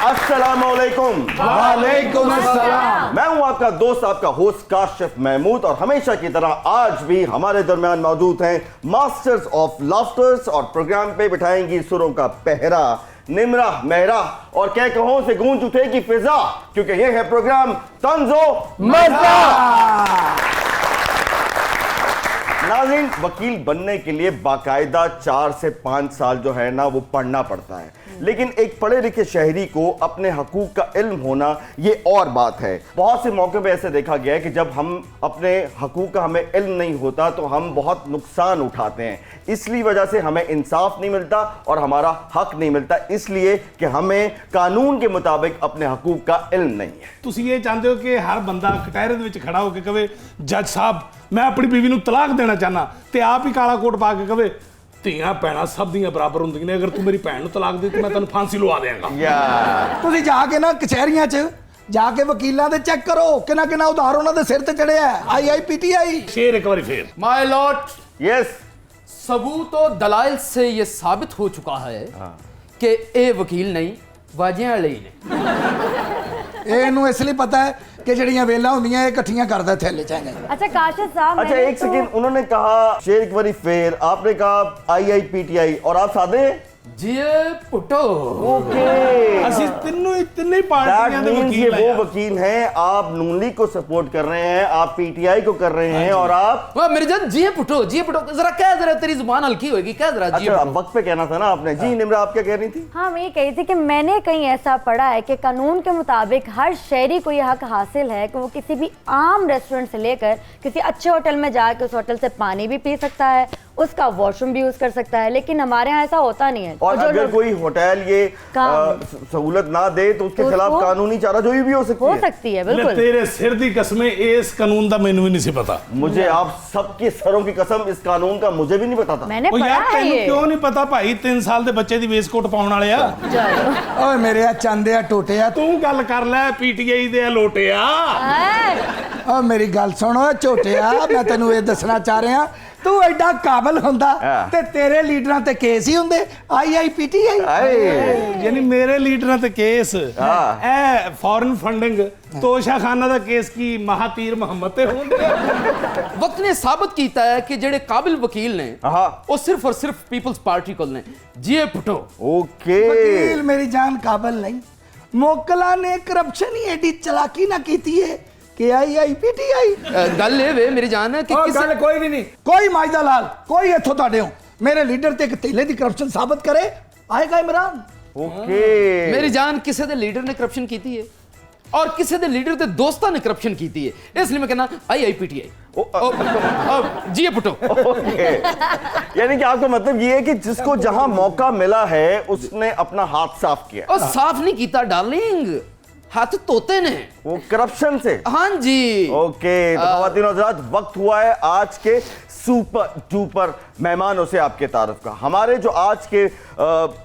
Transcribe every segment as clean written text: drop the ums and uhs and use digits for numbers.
अस्सलामुअलैकुम। वालेकुम अस्सलाम। मैं हूं आपका दोस्त, आपका होस्ट काशिफ महमूद, और हमेशा की तरह आज भी हमारे दरमियान मौजूद हैं मास्टर्स ऑफ लाफ्टर्स, और प्रोग्राम पे बिठाएंगी सुरों का पहरा निम्रा मेहरा, और कह कहों से गूंज उठेगी फिजा, क्योंकि ये है प्रोग्राम तंजो मजा। नाज़रीन, वकील बनने के लिए बाकायदा 4 से 5 साल जो है ना वो पढ़ना पड़ता है, लेकिन एक पढ़े लिखे शहरी को अपने हकूक का इल्म होना ये और बात है। बहुत से मौके पे ऐसे देखा गया है कि जब हम अपने हकूक का हमें इल्म नहीं होता तो हम बहुत नुकसान उठाते हैं, इसलिए वजह से हमें इंसाफ नहीं मिलता और हमारा हक नहीं मिलता, इसलिए कि हमें कानून के मुताबिक अपने हकूक का इल्म नहीं है। ਤੁਸੀਂ ਇਹ ਚਾਹੁੰਦੇ ਹੋ ਕਿ ਹਰ ਬੰਦਾ ਕਟਹਿਰੇ ਦੇ ਵਿੱਚ ਖੜਾ ਹੋ ਕੇ ਕਵੇ ਜੱਜ ਸਾਹਿਬ ਮੈਂ ਆਪਣੀ ਬੀਵੀ ਨੂੰ ਤਲਾਕ ਦੇਣਾ ਚਾਹਨਾ, ਤੇ ਆਪ ਹੀ ਕਾਲਾ ਕੋਟ ਪਾ ਕੇ ਕਵੇ ਧੀਆਂ ਭੈਣਾਂ ਸਭ ਦੀਆਂ ਬਰਾਬਰ ਹੁੰਦੀਆਂ ਨੇ, ਅਗਰ ਤੂੰ ਮੇਰੀ ਭੈਣ ਨੂੰ ਤਲਾਕ ਦੇ ਤੇ ਮੈਂ ਤੈਨੂੰ ਫਾਂਸੀ ਲਵਾ ਦੇਵਾਂਗਾ। ਤੁਸੀਂ ਜਾ ਕੇ ਨਾ ਕਚਹਿਰੀਆਂ 'ਚ ਜਾ ਕੇ ਵਕੀਲਾਂ ਦੇ ਚੈੱਕ ਕਰੋ ਕਿੰਨਾ ਕਿੰਨਾ ਉਧਾਰ ਉਹਨਾਂ ਦੇ ਸਿਰ ਤੇ ਚੜਿਆ IIPTI। ਸ਼ੇਰ ਇੱਕ ਵਾਰੀ ਫੇਰ। माय लॉर्ड, यस, सबूत और दलाइल से ये साबित हो चुका है कि ये वकील नहीं वाजियां ਲਈ ਨੇ। ਇਹਨੂੰ ਇਸ ਲਈ ਪਤਾ ਹੈ कि ਜਿਹੜੀਆਂ ਵੇਲਾਂ ਹੁੰਦੀਆਂ ਇਹ ਇਕੱਠੀਆਂ ਕਰਦਾ ਥੈਲੇ ਚ ਆਏ। अच्छा काशिफ साहब, अच्छा एक सेकेंड, उन्होंने कहा शेर एक बारी फेर, आपने कहा IIPTI, और आप सादे जी पुटो। ओके, ਅਸੀਂ ਤਿੰਨੋਂ ਹੀ दैट ਪਾਰਟੀਆਂ ਦੇ मीन्स ये ਵਕੀਲ वो हैं। वकील हैं, आप नून लीग को सपोर्ट कर रहे हैं, आप PTI को कर रहे हैं, और आप वाह मेरे जान, जी पुटो जरा कह, जरा तेरी जुबान हल्की होगी, कह जरा जी अच्छा पुटो। वक्त पे कहना था ना आपने। जी निम्रा, आप क्या कह रही थी? हाँ, मैं ये कही थी कि मैंने कहीं ऐसा पढ़ा है कि कानून के मुताबिक हर शहरी को यह हक हासिल है कि वो किसी भी आम रेस्टोरेंट से लेकर किसी अच्छे होटल में जाकर उस होटल से पानी भी पी सकता है, उसका वॉशरूम भी यूज कर सकता है, लेकिन हमारे यहाँ ऐसा होता नहीं है। और अगर कोई होटल ये सहूलत ना दे तो उसके खिलाफ कानूनी चाराजोई भी हो सकती है। ਲੈ बिल्कुल। ਤੇਰੇ ਸਿਰ ਦੀ ਕਸਮੇ ਇਸ ਕਾਨੂੰਨ ਦਾ ਮੈਨੂੰ ਵੀ ਨਹੀਂ ਸੀ ਪਤਾ। मुझे आप सबके सरों की कसम, इस कानून का मुझे भी नहीं पता था। मैंने ਉਹ पढ़ा ਯਾਰ है ਤੈਨੂੰ ये। ਕਿਉਂ ਨਹੀਂ ਪਤਾ ਭਾਈ, 3 ਸਾਲ ਦੇ ਬੱਚੇ ਦੀ ਵੇਸਕੋਟ ਪਾਉਣ ਵਾਲੇ ਆ। चलो। ਓਏ ਮੇਰੇ ਆ ਚੰਦੇ ਆ ਟੋਟੇ ਆ ਤੂੰ ਗੱਲ ਕਰ ਲੈ PTI ਦੇ ਲੋਟਿਆ। ਓ ਮੇਰੀ ਗੱਲ ਸੁਣ ਓਏ ਝੋਟਿਆ, ਮੈਂ ਤੈਨੂੰ ਇਹ ਦੱਸਣਾ ਚਾਹ ਰਿਹਾ ਤੂੰ ਐਡਾ ਕਾਬਲ ਹੁੰਦਾ ਤੇ ਤੇਰੇ ਲੀਡਰਾਂ ਤੇ ਕੇਸ ਹੀ ਹੁੰਦੇ IIPTI। ਯਾਨੀ ਮੇਰੇ ਲੀਡਰਾਂ ਤੇ ਕੇਸ ਇਹ ਫੋਰਨ ਫੰਡਿੰਗ ਤੋਸ਼ਾ ਖਾਨਾ ਦਾ ਕੇਸ ਕੀ ਮਹਾਤੀਰ ਮੁਹੰਮਦ ਤੇ ਹੋਣਗੇ। वक्त ने साबित किया है कि जेडे काबिल वकील ने हाँ। वो सिर्फ और सिर्फ पीपल्स पार्टी को ने जी पुटो। ओके, ਵਕੀਲ ਮੇਰੀ ਜਾਨ ਕਾਬਲ ਨਹੀਂ, ਮੋਕਲਾ ਨੇ ਕਰਪਸ਼ਨ ਹੀ ਐਡੀ ਚਲਾਕੀ ਨਾ ਕੀਤੀ ਹੈ ਕਿ IIPTI। गल ये वे मेरी जान कि ਉਹ ਗੱਲ ਕੋਈ ਵੀ ਨਹੀਂ, ਕੋਈ ਮਾਜਦਾ ਲਾਲ, ਕੋਈ ਇੱਥੋਂ ਤੁਹਾਡੇ ਹੋ ਮੇਰੇ ਲੀਡਰ ਤੇ ਇੱਕ ਤੇਲੇ ਦੀ ਕਰਪਸ਼ਨ ਸਾਬਤ ਕਰੇ ਆਏਗਾ ਇਮਰਾਨ। ओके, मेरी जान किसी दे लीडर ने करप्शन की है और किसी दे लीडर दे दोस्तां ने करप्शन की है, इसलिए मैं कहना IIPTI। जी पुटो। ओके, यानी कि आपका मतलब ये है कि जिसको जहां मौका मिला है उसने अपना हाथ साफ किया, और साफ नहीं कीता डार्लिंग, हाथ तोते ने वो करप्शन से। हाँ जी। ओके, तो ख़वातीन और हज़रात, वक्त हुआ है आज के सुपर डुपर मेहमानों से आपके तारुफ का। हमारे जो आज के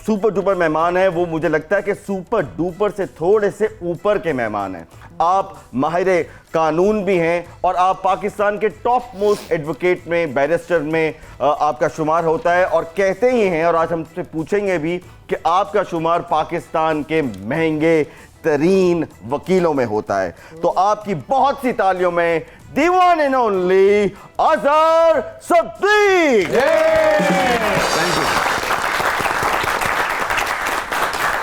सुपर डुपर मेहमान हैं वो मुझे लगता है कि सुपर डुपर से थोड़े से ऊपर के मेहमान हैं। आप माहिर कानून भी हैं और आप पाकिस्तान के टॉप मोस्ट एडवोकेट में, बैरिस्टर में आपका शुमार होता है, और कहते ही हैं, और आज हमसे पूछेंगे भी कि आपका शुमार पाकिस्तान के महंगे तरीन वकीलों में होता है। तो आपकी बहुत सी तालियों में the one and only Azhar Siddique.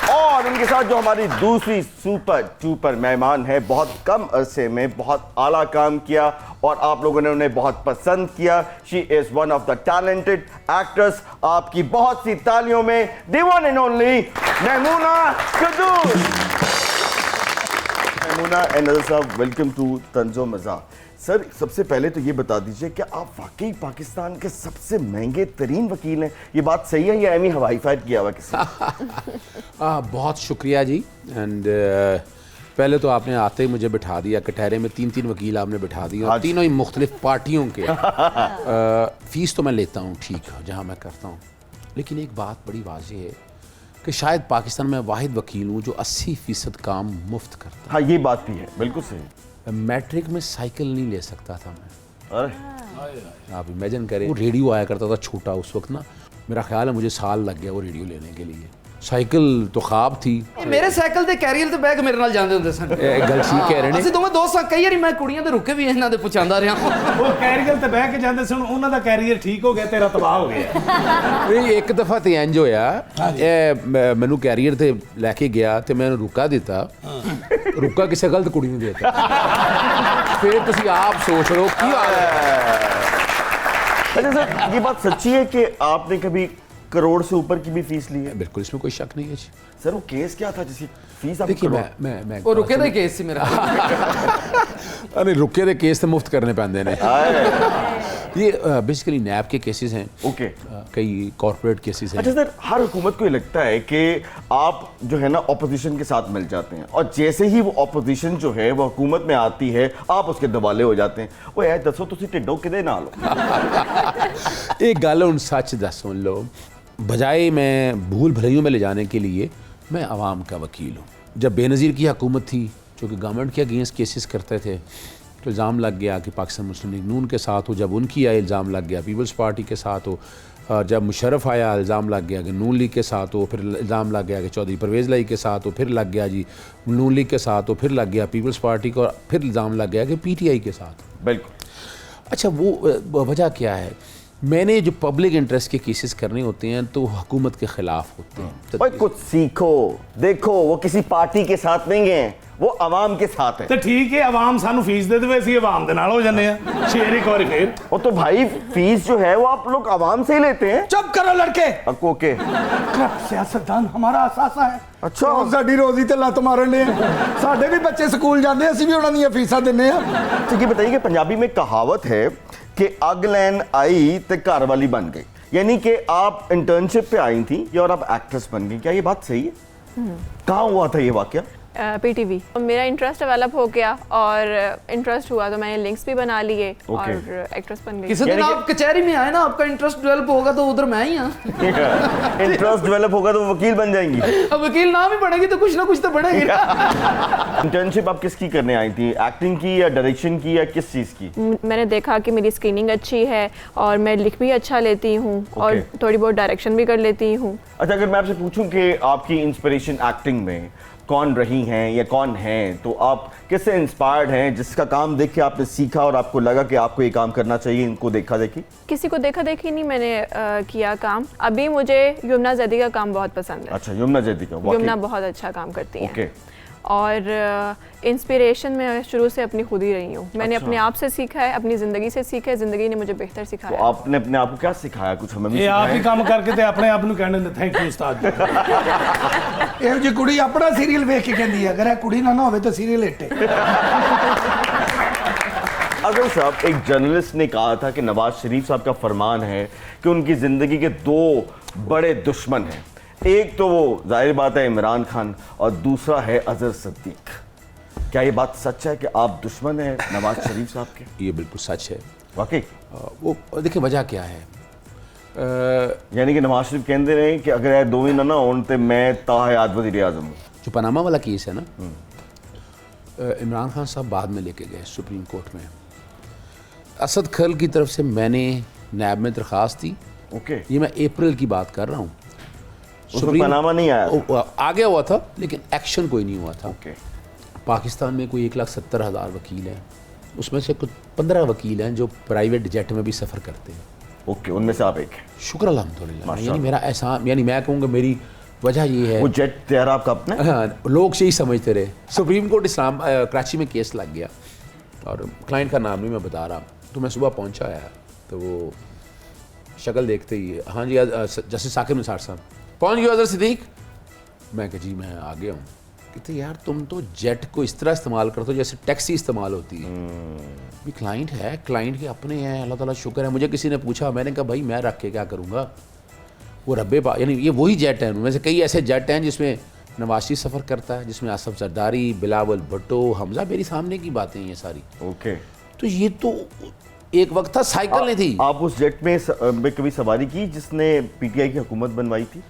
और इनके साथ जो हमारी दूसरी सुपर डुपर मेहमान है, बहुत कम अरसे में बहुत आला काम किया और आप लोगों ने उन्हें बहुत पसंद किया। She is one of the talented actress. आपकी बहुत सी तालियों में the one and only Mahmuna Quddus. Mahmuna and Nazar Sahab, welcome to तंजो मज़ा। सर, सबसे पहले तो ये बता दीजिए कि आप वाकई पाकिस्तान के सबसे महंगे तरीन वकील हैं, ये बात सही है या एमी हवाई फायर किया हुआ किसी? बहुत शुक्रिया जी। एंड पहले तो आपने आते ही मुझे बिठा दिया कटहरे में, 3 वकील आपने बिठा दिए, और तीनों ही मुख्तलिफ पार्टियों के। फ़ीस तो मैं लेता हूँ, ठीक है, जहाँ मैं करता हूँ, लेकिन एक बात बड़ी वाज़ेह है कि शायद पाकिस्तान में वाहिद वकील हूँ जो 80% काम मुफ्त करता है। हाँ, ये बात भी है, बिल्कुल सही। मैट्रिक में साइकिल नहीं ले सकता था मैं। अरे आप इमेजिन करें, वो रेडियो आया करता था छोटा उस वक्त ना, मेरा ख्याल है मुझे साल लग गया वो रेडियो लेने के लिए। ਸਾਈਕਲ तो ख्वाब थी। ਇਹ ਮੇਰੇ ਸਾਈਕਲ ਤੇ ਕੈਰੀਅਰ ਤੇ ਬਹਿ ਕੇ ਮੇਰੇ ਨਾਲ ਜਾਂਦੇ ਹੁੰਦੇ ਸਨ। ਇਹ ਗੱਲ ਠੀਕ ਕਹਿ ਰਹੇ ਨੇ। ਅਸੀਂ ਦੋਵੇਂ ਦੋਸਤ ਸਾਂ, ਕਈ ਵਾਰੀ ਮੈਂ ਕੁੜੀਆਂ ਦੇ ਰੁਕੇ ਵੀ ਇਹਨਾਂ ਦੇ ਪੁੱਛਾਂਦਾ ਰਿਹਾ। ਉਹ ਕੈਰੀਅਰ ਤੇ ਬਹਿ ਕੇ ਜਾਂਦੇ ਸਨ, ਉਹਨਾਂ ਦਾ ਕੈਰੀਅਰ ਠੀਕ ਹੋ ਗਿਆ, ਤੇਰਾ ਤਬਾਹ ਹੋ ਗਿਆ। ਇਹ ਇੱਕ ਦਫਾ ਤੇ ਇੰਜ ਹੋਇਆ, ਇਹ ਮੈਨੂੰ ਕੈਰੀਅਰ ਤੇ ਲੈ ਕੇ ਗਿਆ ਤੇ ਮੈਂ ਉਹਨੂੰ ਰੁਕਾ ਦਿੱਤਾ, ਰੁਕਾ ਕਿਸੇ ਗਲਤ ਕੁੜੀ ਨੂੰ ਦੇ ਦਿੱਤਾ। ਫਿਰ ਤੁਸੀਂ ਆਪ ਸੋਚ ਲਓ ਕੀ ਹਾਲ ਹੈ। अच्छा सर, ये बात सच्ची है कि आपने कभी करोड़ से ऊपर की भी फीस ली है? बिल्कुल, इसमें कोई शक नहीं है जी। सर वो केस क्या था जिसकी फीस आप देखिए करोड़? मैं ਉਹ ਰੁਕੇ ਦਾ ਹੀ ਕੇਸ ਸੀ ਮੇਰਾ। अरे रुके दे केस तो मुफ्त करने पैंदे ने। ये बेसिकली नैब के केसेस हैं, ओके। कई कॉर्पोरेट केसेस हैं। अच्छा सर, हर हुकूमत को ये लगता है कि आप जो है ना ऑपोजिशन के साथ मिल जाते हैं, और जैसे ही वो ऑपोजिशन जो है वो हुकूमत में आती है आप उसके दबाले हो जाते हैं। वो यार दसो तुसी टिड्डो किदे नाल हो? एक गल हुन सच दस सुन लो, बजाय मैं भूल भलाइयों में ले जाने के लिए मैं आवाम का वकील हूँ। जब बेनज़ीर की हुकूमत थी जो कि गवर्नमेंट के अगेंस्ट केसेस करते थे, तो इल्ज़ाम लग गया कि पाकिस्तान मुस्लिम लीग नून के साथ हो, जब उनकी आए इल्ज़ाम लग गया पीपल्स पार्टी के साथ हो, जब मुशर्रफ आया इल्ज़ाम लग गया कि नून लीग के साथ हो, फिर इल्ज़ाम लग गया कि चौधरी परवेज़ लाई के साथ हो, फिर लग गया जी नून लीग के साथ हो, फिर लग गया पीपल्स पार्टी को, फिर इल्ज़ाम लग गया कि PTI के साथ हो। बिल्कुल। अच्छा, वो वजह क्या है? मैंने जो पब्लिक इंटरेस्ट के केसेस करने होते हैं तो हुकूमत के खिलाफ होते हैं। भाई कुछ सीखो, देखो वो किसी पार्टी के साथ नहीं है, वो आवाम के साथ है। ਤੇ ਠੀਕ ਹੈ, ਆਵਾਮ ਸਾਨੂੰ ਫੀਸ ਦੇ ਦੇਵੇ, ਅਸੀਂ ਆਵਾਮ ਦੇ ਨਾਲ ਹੋ ਜਾਂਦੇ ਆ। ਸ਼ੇਰ ਇੱਕ ਵਾਰੀ ਫੇਰ वो तो भाई फीस जो है वो आप लोग आवाम से ही लेते हैं। ਚੁੱਪ ਕਰੋ ਲੜਕੇ। ओके। ਕਰਪਟ ਸਿਆਸਤਦਾਨ ਹਮਾਰਾ ਅਸਾਸਾ ਹੈ। ਅੱਛਾ। ਉਹ ਸਾਡੀ ਰੋਜ਼ੀ ਤੇ ਲੱਤ ਮਾਰਨ ਦੇ ਸਾਡੇ ਵੀ ਬੱਚੇ ਸਕੂਲ ਜਾਂਦੇ, ਅਸੀਂ ਵੀ ਉਹਨਾਂ ਦੀਆਂ ਫੀਸਾਂ ਦਿੰਨੇ ਆ। तो ये बताइए कि पंजाबी में कहावत है कि अग लैन आई तो घर वाली बन गई, यानी कि आप इंटर्नशिप पे आई थी और आप एक्ट्रेस बन गई, क्या ये बात सही है? कहाँ हुआ था ये वाकया? PTV मेरा इंटरेस्ट डेवलप हो गया और इंटरेस्ट हुआ तो मैंने लिंक्स भी बना लिए और एक्ट्रेस बन गई। किसी दिन आप कचहरी में आए ना, आपका इंटरेस्ट डेवलप होगा तो उधर मैं ही हाँ। इंटरेस्ट डेवलप होगा तो वकील बन जाएंगी। अब वकील ना भी बनेगी तो कुछ ना कुछ तो बनेगी ना। इंटर्नशिप आप किसकी करने आई थी? एक्टिंग की या डायरेक्शन की या किस चीज़ की? मैंने देखा कि मेरी स्क्रीनिंग अच्छी है और मैं लिख भी अच्छा लेती हूँ और थोड़ी बहुत डायरेक्शन भी कर लेती हूँ। अच्छा, अगर मैं आपसे पूछूं कि आपकी इंस्पिरेशन एक्टिंग में कौन रही हैं या कौन हैं, तो आप किससे इंस्पायर्ड हैं, जिसका काम देख के आपने सीखा और आपको लगा कि आपको ये काम करना चाहिए, इनको देखा देखी? किसी को देखा देखी नहीं मैंने किया काम। अभी मुझे यमुना जैदी का काम बहुत पसंद है। अच्छा, यमुना जैदी का। यमुना बहुत अच्छा काम करती है। ओके। और इंस्पिरेशन मैं शुरू से अपनी खुद ही रही हूँ। मैंने अच्छा। अपने आप से सीखा है, अपनी ज़िंदगी से सीखा है, ज़िंदगी ने मुझे बेहतर तो सिखाया। आपने अपने आप को क्या सिखाया? कुछ हमें भी ਇਹ ਆਪ ਹੀ सिखाया? ਕੰਮ ਕਰਕੇ ਤੇ ਆਪਣੇ ਆਪ ਨੂੰ ਕਹਿੰਦੇ ਨੇ ਥੈਂਕ ਯੂ ਉਸਤਾਦ ਜੀ। ਇਹੋ ਜਿਹੀ ਕੁੜੀ ਆਪਣਾ ਸੀਰੀਅਲ ਵੇਖ ਕੇ ਕਹਿੰਦੀ ਹੈ, ਅਗਰ ਇਹ ਕੁੜੀ ਨਾ ਹੋਵੇ ਤਾਂ ਸੀਰੀਅਲ ਹਿੱਟੇ। अगर साहब, एक जर्नलिस्ट ने कहा था कि नवाज शरीफ साहब का फरमान है कि उनकी जिंदगी के दो बड़े दुश्मन हैं, एक तो वो जाहिर बात है इमरान खान और दूसरा है अजहर सिद्दीक। क्या ये बात सच है कि आप दुश्मन हैं नवाज शरीफ साहब के? ये बिल्कुल सच है। वाकई? वो देखिए वजह क्या है, यानी कि नवाज शरीफ कहते रहे कि अगर ये दो ही ना होन तो मैं ताहयात वज़ीर आज़म हूँ। जो पनामा वाला केस है ना, इमरान खान साहब बाद में लेके गए सुप्रीम कोर्ट में। असद खल की तरफ से मैंने नैब में दरख्वास्त दी। ओके। ये मैं अप्रैल की बात कर रहा हूँ। उसमें पनामा नहीं आया था? आ गया हुआ था लेकिन एक्शन कोई नहीं हुआ था। ओके। पाकिस्तान में कोई 1,70,000 वकील हैं, उसमें से कुछ 15 वकील हैं जो प्राइवेट जेट में भी सफ़र करते हैं। ओके, उनमें से आप एक हैं। शुक्र अल्हम्दुलिल्लाह। यानी मेरा एहसान, यानी मैं कहूँगा मेरी वजह ये है। वो जेट तैयार आपका अपना? हाँ, लोग से ही समझते रहे। सुप्रीम कोर्ट इस्लाम कराची में केस लग गया और क्लाइंट का नाम नहीं मैं बता रहा, तो मैं सुबह पहुंचा है तो वो शक्ल देखते ही, हाँ जी जस्टिस साकिब निसार साहब पहुंच गए अजहर सिद्दीक। मैं कहा जी मैं आ गया हूँ। कहते यार तुम तो जेट को इस तरह इस्तेमाल करते हो जैसे टैक्सी इस्तेमाल होती है। भी क्लाइंट है, क्लाइंट के अपने हैं, अल्लाह ताला शुक्र है। मुझे किसी ने पूछा, मैंने कहा भाई मैं रख के क्या करूँगा, वो रब्बे पा, यानी ये वही जेट है। उनमें से कई ऐसे जेट हैं जिसमें नवाज शरीफ सफ़र करता है, जिसमें आसफ जरदारी, बिलावल भुट्टो, हमजा, मेरी सामने की बातें ये सारी। ओके। तो ये तो एक वक्त था साइकिल नहीं थी। आप उस जेट में कभी सवारी की जिसने पीटीआई की हुकूमत बनवाई थी?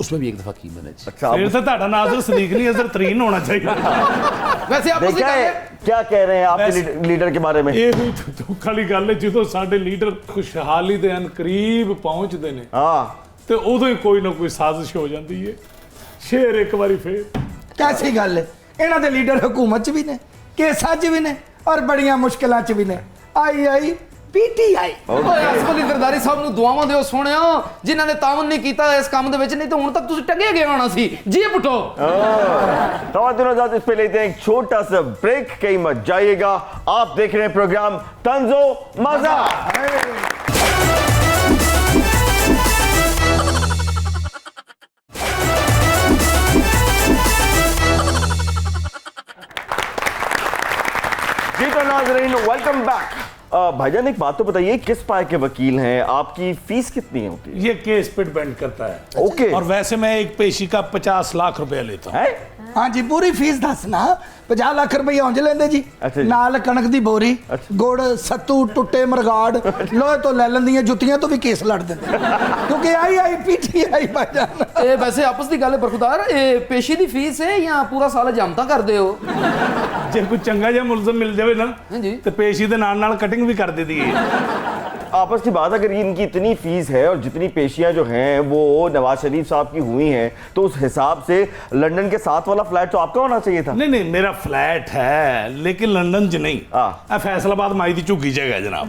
उसमें भी एक दफ़ा की मैंने। अच्छा, ਫਿਰ ਤਾਂ ਤੁਹਾਡਾ ਨਾਂ ਅਜ਼ਹਰ ਸਦੀਕ ਨਹੀਂ, ਅਜ਼ਹਰ ਤਰੀਨ ਹੋਣਾ ਚਾਹੀਦਾ। वैसे आप देखा है क्या कह रहे हैं आपके लीडर के बारे में? ਇਹ ਵੀ ਦੁੱਖ ਵਾਲੀ ਗੱਲ ਹੈ, ਜਦੋਂ ਸਾਡੇ ਲੀਡਰ ਖੁਸ਼ਹਾਲੀ ਦੇ ਅਨ ਕਰੀਬ ਪਹੁੰਚਦੇ ਨੇ हाँ, ਤੇ ਉਦੋਂ ਹੀ ਕੋਈ ਨਾ ਕੋਈ ਸਾਜ਼ਿਸ਼ ਹੋ ਜਾਂਦੀ ਹੈ। ਸ਼ੇਰ ਇੱਕ ਵਾਰੀ ਫੇਰ ਕੈਸੀ ਗੱਲ ਹੈ, ਇਹਨਾਂ ਦੇ ਲੀਡਰ ਹਕੂਮਤ 'ਚ ਵੀ ਨੇ, ਕੇਸਾਂ 'ਚ ਵੀ ਨੇ ਔਰ ਬੜੀਆਂ ਮੁਸ਼ਕਿਲਾਂ 'ਚ ਵੀ ਨੇ। ਆਈ ਪੀਟੀਆਈ। ਓਏ ਅਸਫਲ ਗਰਦਾਰੀ ਸਾਹਿਬ ਨੂੰ ਦੁਆਵਾਂ ਦਿਓ ਸੋਹਣਿਆ, ਜਿਨ੍ਹਾਂ ਨੇ ਤਾਵਨ ਨਹੀਂ ਕੀਤਾ ਇਸ ਕੰਮ ਦੇ ਵਿੱਚ, ਨਹੀਂ ਤਾਂ ਹੁਣ ਤੱਕ ਤੁਸੀਂ ਟੰਗੇ ਗਏ ਹੋਣਾ ਸੀ। ਜੀ ਪੁੱਟੋ। खवातीन हज़रात, इस पे लेते हैं एक छोटा सा ब्रेक, कहीं मत जाइएगा। आप देख रहे हैं प्रोग्राम तंजो मजा। जी तो नाज़रीन, वेलकम बैक। भाईजान एक बात तो बताइए, किस पाए के वकील हैं, आपकी फीस कितनी होती है? ये केस पे डिपेंड करता है। ओके। और वैसे मैं एक पेशी का 50 लाख रुपया लेता हूँ। है? हाँ जी, पूरी फीस दसना। 50 लाख रुपये उंज लेंदे जी, अच्छा जी। नाल कणक दी बोरी, अच्छा। गुड़, सत्तू, टुੱਟੇ मरगाड़, लोहे तो ले लेंदियां, जुत्तियां तो भी केस लड़ दिंदे, क्योंकि आई पीटीआई भाईजान। ਇਹ ਵੈਸੇ ਆਪਸ ਦੀ ਗੱਲ ਹੈ ਬਰਖੁਦਾਰ, ਇਹ ਪੇਸ਼ੀ ਦੀ ਫੀਸ ਹੈ ਜਾਂ ਪੂਰਾ ਸਾਲ ਜਾਮਤਾ ਕਰਦੇ ਹੋ? ਜੇ ਕੋਈ ਚੰਗਾ ਜਿਹਾ ਮੁਲਜ਼ਮ ਮਿਲ ਜਾਵੇ ਨਾ ਹਾਂਜੀ। ਤੇ ਪੇਸ਼ੀ ਦੇ ਨਾਲ ਕਟਿੰਗ ਵੀ ਕਰ ਦੇਦੀ ਹੈ। आपस की बात, अगर इनकी इतनी फीस है और जितनी पेशियां जो हैं वो नवाज शरीफ साहब की हुई हैं, तो उस हिसाब से लंदन के साथ वाला फ्लैट तो आपका होना चाहिए था। नहीं, मेरा फ्लैट है लेकिन लंदन च नहीं। हाँ। फैसलाबाद माई दी झुग्गी जगह है जनाब।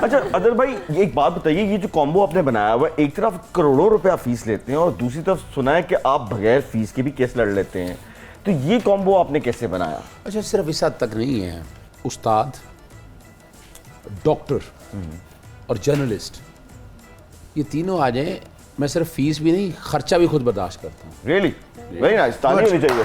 अच्छा अदर भाई, एक बात बताइए, ये जो कॉम्बो आपने बनाया हुआ है, एक तरफ करोड़ों रुपया फीस लेते हैं और दूसरी तरफ सुना है कि आप बगैर फीस के भी केस लड़ लेते हैं, तो ये कॉम्बो आपने कैसे बनाया? अच्छा, सिर्फ इस हद तक नहीं है। उस्ताद, डॉक्टर और जर्नलिस्ट, ये तीनों आ जाएं, मैं सिर्फ फीस भी नहीं, खर्चा भी खुद बर्दाश्त करता हूँ। रियली वेरी नाइस, ताली होनी चाहिए।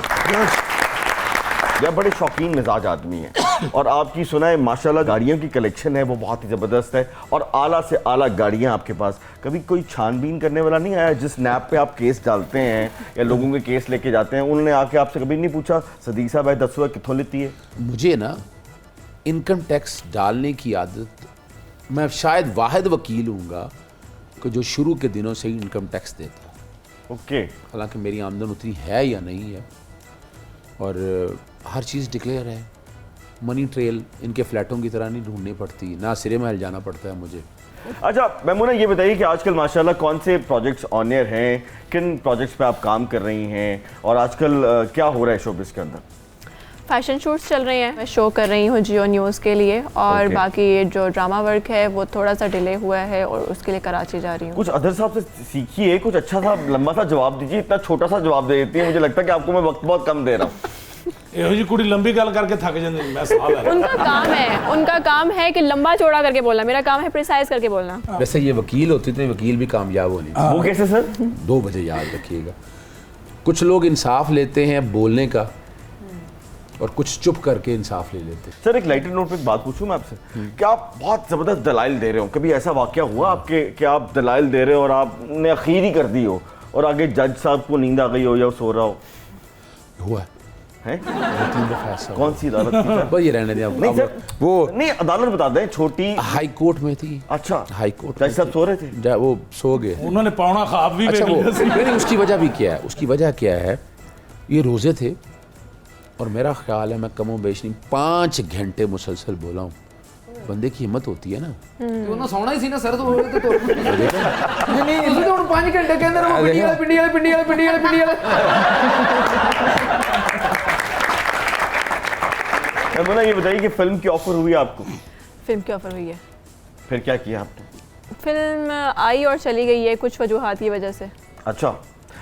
यह बड़े शौकीन मिजाज आदमी है और आपकी सुना है माशाल्लाह गाड़ियों की कलेक्शन है वो बहुत ही ज़बरदस्त है और आला से आला गाड़ियाँ आपके पास। कभी कोई छानबीन करने वाला नहीं आया जिस नैप पे आप केस डालते हैं या लोगों के केस लेके जाते हैं, उन्होंने आके आपसे कभी नहीं पूछा सदीक साहब है 10 रुपये कितों लेती है? मुझे ना इनकम टैक्स डालने की आदत, मैं शायद वाहिद वकील हूँगा कि जो शुरू के दिनों से ही इनकम टैक्स देता है। ओके। हालांकि मेरी आमदन उतनी है या नहीं है और हर चीज़ डिक्लेयर है। मनी ट्रेल इनके फ्लैटों की तरह नहीं ढूंढनी पड़ती, ना सिरे महल जाना पड़ता है मुझे। अच्छा मैमूना, ये बताइए कि आजकल माशाल्लाह कौन से प्रोजेक्ट्स ऑन एयर हैं, किन प्रोजेक्ट्स पे आप काम कर रही हैं और आजकल क्या हो रहा है शोबिस के अंदर? फैशन शूट्स चल रहे हैं, मैं शो कर रही हूँ जियो न्यूज़ के लिए, और Okay. बाकी जो ड्रामा वर्क है वो थोड़ा सा डिले हुआ है और उसके लिए कराची जा रही हूँ। कुछ अदर साहब से सीखिए, कुछ अच्छा सा लंबा सा जवाब दीजिए, इतना छोटा सा जवाब दे देती है, मुझे लगता है कि आपको मैं वक्त बहुत कम दे रहा हूँ। ਇਹੋ ਜੀ ਕੁੜੀ ਲੰਬੀ ਗੱਲ ਕਰਕੇ ਥੱਕ ਜਾਂਦੀ, ਮੈਂ ਸਾਲ है। उनका काम है कि लंबा चौड़ा करके बोलना, मेरा काम है प्रिसाइज करके बोलना। वैसे ये वकील होती तो वकील भी कामयाब होनी। वो कैसे सर? 2 बजे याद रखिएगा। कुछ लोग इंसाफ लेते हैं बोलने का और कुछ चुप करके इंसाफ ले लेते हैं। सर एक लाइटर नोट पे एक बात पूछूं मैं आपसे, क्या आप बहुत जबरदस्त दलाइल दे रहे हो? कभी ऐसा वाकया हुआ आपके कि आप दलाइल दे रहे हो और आपने अखीर ही कर दी हो और आगे जज साहब को नींद आ गई हो या सो रहा हो? हुआ है। हैं? 2-3 दफा ऐसा हुआ। कौन सी अदालत थी सर? बस ये रहने दें। नहीं अब सर, वो नहीं अदालत बता दें, छोटी। हाई कोर्ट में थी। अच्छा, हाई कोर्ट जज साहब सो रहे थे? वो सो गए। उन्होंने पौना ख्वाब भी अच्छा, देख वो लिया सी। नहीं, उसकी वजह भी क्या है, उसकी वजह क्या है, ये रोज़े थे और मेरा ख्याल है मैं कमो बेश नहीं 5 घंटे मुसलसल बोला हूँ। बंदे की हिम्मत होती है ना। ਉਹਨਾਂ ਸੌਣਾ ਹੀ ਸੀ ਨਾ ਸਰ, ਤੋਂ ਤੇ ਤੁਰ ਨਹੀਂ ਤੁਸੀਂ ਤਾਂ ਹੁਣ 5 ਘੰਟੇ ਕਹਿੰਦੇ ਰਹੋ ਪਿੰਡੀ ਵਾਲੇ। मैमूना ये बताइए कि फिल्म की ऑफर हुई आपको, फिल्म की ऑफर हुई है, फिर क्या किया आपने? फिल्म आई और चली गई है कुछ वजूहात की वजह से। अच्छा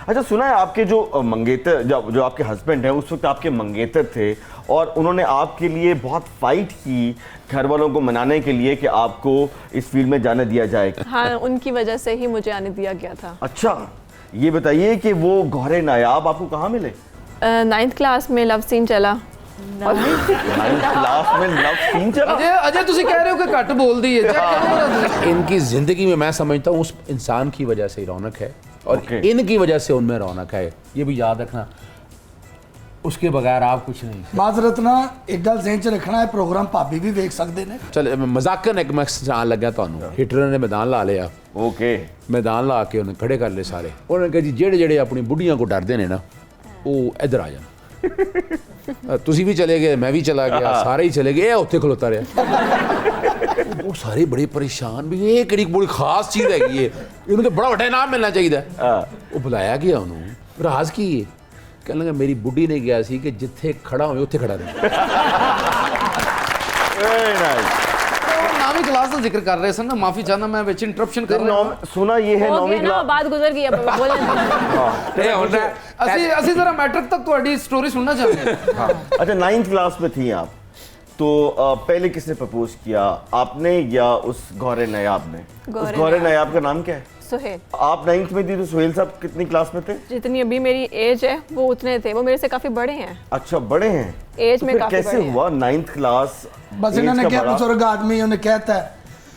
अच्छा, सुना है आपके जो मंगेतर जो आपके हस्बैंड हैं उस वक्त आपके मंगेतर थे और उन्होंने आपके लिए बहुत फाइट की घर वालों को मनाने के लिए कि आपको इस फील्ड में जाने दिया जाए। हाँ, उनकी वजह से ही मुझे आने दिया गया था। अच्छा, ये बताइए कि वो गौहरे नायाब आपको कहाँ मिले? 9th क्लास में लव सीन चला। 9th क्लास में लव सीन चला? ਅਜੇ ਤੁਸੀਂ ਕਹਿ ਰਹੇ ਹੋ ਕਿ ਘੱਟ ਬੋਲਦੀ ਹੈ, ਚੈੱਕ ਕਰੋ। इनकी ज़िंदगी में मैं समझता हूँ उस इंसान की वजह से ही रौनक है और Okay. इनकी वजह से उनमें रौनक है। ये भी याद रखना, उसके बगैर आप कुछ नहीं। माजरत ना एक गल ज़हन च रखना है, प्रोग्राम भाभी भी वेख सकते ने। चल मजाकन एक मैं सुनान लगा ਤੁਹਾਨੂੰ। ਹਿਟਲਰ ਨੇ ਮੈਦਾਨ ਲਾ ਲਿਆ। ओके। मैदान ला के उन्हें खड़े कर ले सारे। उन्होंने कहा जी जेड़े जेड़े अपनी बुढ़ियां को डरते ने ना वो इधर आ जान। तुसी भी चले गए, मैं भी चला गया, सारे ही चले गए, उत्थे खलोता रहा। वो सारे बड़े परेशान भी ये किहड़ी बड़ी खास चीज़ हैगी है इन्होंने तो बड़ा वड्डा इनाम मिलना चाहिए वो बुलाया गया उन्होंने राज की कहने लगा मेरी बुढ़ी ने कहा सी कि जिथे खड़ा होवे उत्थे खड़ा रहे Very nice. नामी क्लास का जिक्र कर रहे सर ना माफी चाहना मैं विच इंटरप्शन कर रहा हूं सुना ये है हो नौवीं गया ना, क्लास बात गुजर गई, अब बोलने ਅਸੀਂ ਜ਼ਰਾ ਮੈਟ੍ਰਿਕ ਤੱਕ ਤੁਹਾਡੀ ਸਟੋਰੀ ਸੁਣਨਾ ਚਾਹੁੰਦੇ ਹਾਂ हाँ अच्छा 9th क्लास में थी आप तो पहले किसने प्रपोज किया आपने या उस गौरे नायाब ने उस गौरे नायाब का नाम क्या है सुहेल। आप 9th में थी तो सुहेल साहब कितनी क्लास में थे जितनी अभी मेरी एज है वो उतने थे, वो मेरे से काफी बड़े हैं अच्छा बड़े हैं एज में, फिर काफी कैसे बड़े हैं। हुआ 9th क्लास बस इन्होंने क्या बुजुर्ग आदमी उन्हें कहता है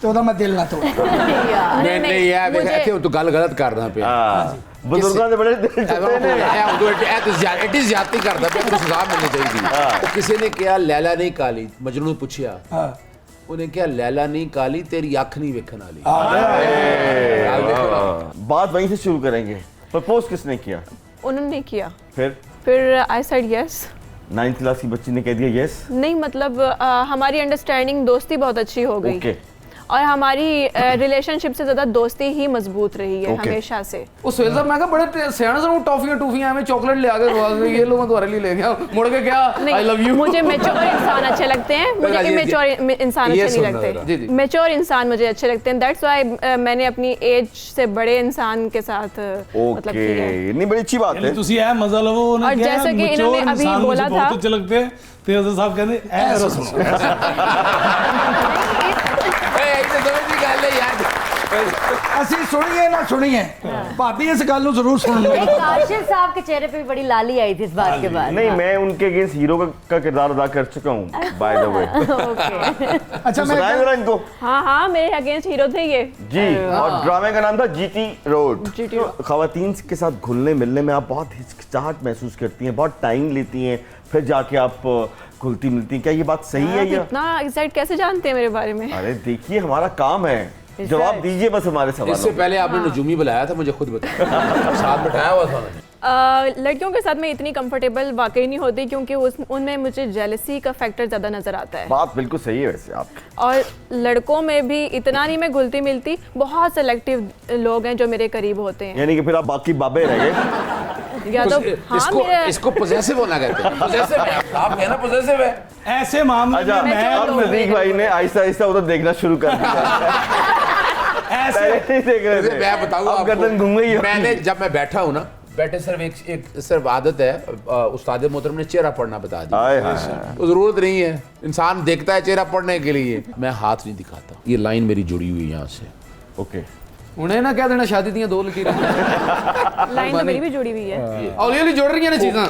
तो ਉਹਦਾ मैं दिल ना तोड़ नहीं नहीं यार मुझे- देखो तू गल गलत कर रहा पे बुजुर्गों से बड़े दिल टूटे ने इट इज ज्यादती करदा पे तो सजा मिलनी चाहिए किसी ने कहा लैला नहीं काली मजनू ने पूछया हाँ ਉਹਨੇ ਕਿਹਾ ਲੈਲਾ नहीं काली तेरी ਅੱਖ नहीं ਵੇਖਣ वाली बात वहीं से शुरू करेंगे प्रपोज किसने किया उन्होंने नहीं किया, फिर I said yes. 9th class की बच्ची ने कह दिया यस नहीं मतलब हमारी अंडरस्टैंडिंग दोस्ती बहुत अच्छी हो गई ओके और हमारी रिलेशनशिप से ज्यादा दोस्ती ही मजबूत रही है Okay. हमेशा से। ਉਹ ਸੁਹੇਲ ਸਾਹਿਬ ਮੈਂ ਕਿਹਾ ਬੜੇ ਸਿਆਣੇ ਸਾਨੂੰ ਟੌਫੀਆਂ ਐਵੇਂ ਚਾਕਲੇਟ ਲਿਆ ਕੇ ਦਵਾ ਦੇ ਇਹ ਲੋ ਮੈਂ ਤੁਹਾਡੇ ਲਈ ਲੈ ਗਿਆ ਮੁੜ ਕੇ ਕਿਹਾ ਆਈ लव यू मुझे मेच्योर इंसान अच्छे लगते हैं, मुझे ये- इमेच्योर इंसान ये अच्छे नहीं सुनना जरा। जी, लगते। जी। मेच्योर इंसान मुझे अच्छे लगते हैं, दैट्स व्हाई मैंने अपनी एज से बड़े इंसान के साथ मतलब ओके किया है। नहीं बड़ी अच्छी बात यानी है ਤੁਸੀਂ ਇਹ ਮਜ਼ਾ ਲਵੋ ਉਹਨੇ और ਕਿਹਾ जैसे कि mature इन्होंने अभी इंसान मुझे बोला बहुत था- अच्छे लगते हैं ਤੇ ਅਜ਼ਰ ਸਾਹਿਬ ਕਹਿੰਦੇ ਇਹ ਰੋ ਸੁਣੋ ऐसे समझ की गल है यार ਅਸੀਂ ਸੁਣੀਏ ਨਾ ਸੁਣੀਏ ਭਾਬੀ ਇਸ ਗੱਲ ਨੂੰ ਜ਼रूर सुन लो एक काशिफ साहब के चेहरे पे भी बड़ी लाली आई थी इस बात के बाद नहीं मैं उनके अगेंस्ट हीरो का किरदार अदा कर चुका हूँ बाय द वे अच्छा मैं सुनाए जरा इनको हाँ हाँ मेरे अगेंस्ट हीरो थे ये। जी और ड्रामे का नाम था जीटी रोड GT रोड। खवातीन के साथ घुलने मिलने में आप बहुत हिचकिचाहट महसूस करती हैं बहुत टाइम लेती हैं फिर जाके आप घुलती मिलती हैं क्या ये बात सही है आप या इतना एग्जैक्ट कैसे जानते हैं मेरे बारे में? अरे देखिए हमारा काम है जवाब दीजिए बस हमारे इससे सवालों पहले आपने नजूमी बुलाया था मुझे खुद बताया साथ बैठाया हुआ था उन्होंने लड़कियों के साथ मैं इतनी कंफर्टेबल वाकई नहीं होती क्योंकि उनमें मुझे जेलसी का फैक्टर ज़्यादा नज़र आता है बात बिल्कुल सही है वैसे आप और लड़कों में भी इतना नहीं मैं घुलती मिलती, बहुत सेलेक्टिव लोग हैं जो मेरे करीब होते हैं। यानी कि फिर आप बाकी बाबे रह गए या तो हाँ इसको मेरे इसको पोजेसिव होना कहते हैं पोजेसिव है आप कहना पोजेसिव है ऐसे मामले अच्छा में मैं अब नजदीक भाई ने आहिस्ता आहिस्ता उधर देखना शुरू कर दिया ऐसे पहले नहीं देख रहे थे मैं बताऊँ अब गर्दन घूम गई है मैंने जब मैं बैठा हूँ ना बैठे सिर्फ एक सिर्फ आदत है उस्ताद मोहतरम ने चेहरा पढ़ना बता दिया हाय हाय तो जरूरत नहीं है इंसान देखता है चेहरा पढ़ने के लिए मैं हाथ नहीं दिखाता ये लाइन मेरी जुड़ी हुई है यहाँ से ओके ਹੁਣੇ ਨਾ ਕਹਿ ਦੇਣਾ ਸ਼ਾਦੀ ਦੀਆਂ ਦੋ ਲਕੀਰਾਂ लाइन तो मेरी भी जुड़ी हुई है। ਹੌਲੀ ਹੌਲੀ ਜੁੜ ਰਹੀਆਂ ਨੇ ਚੀਜ਼ਾਂ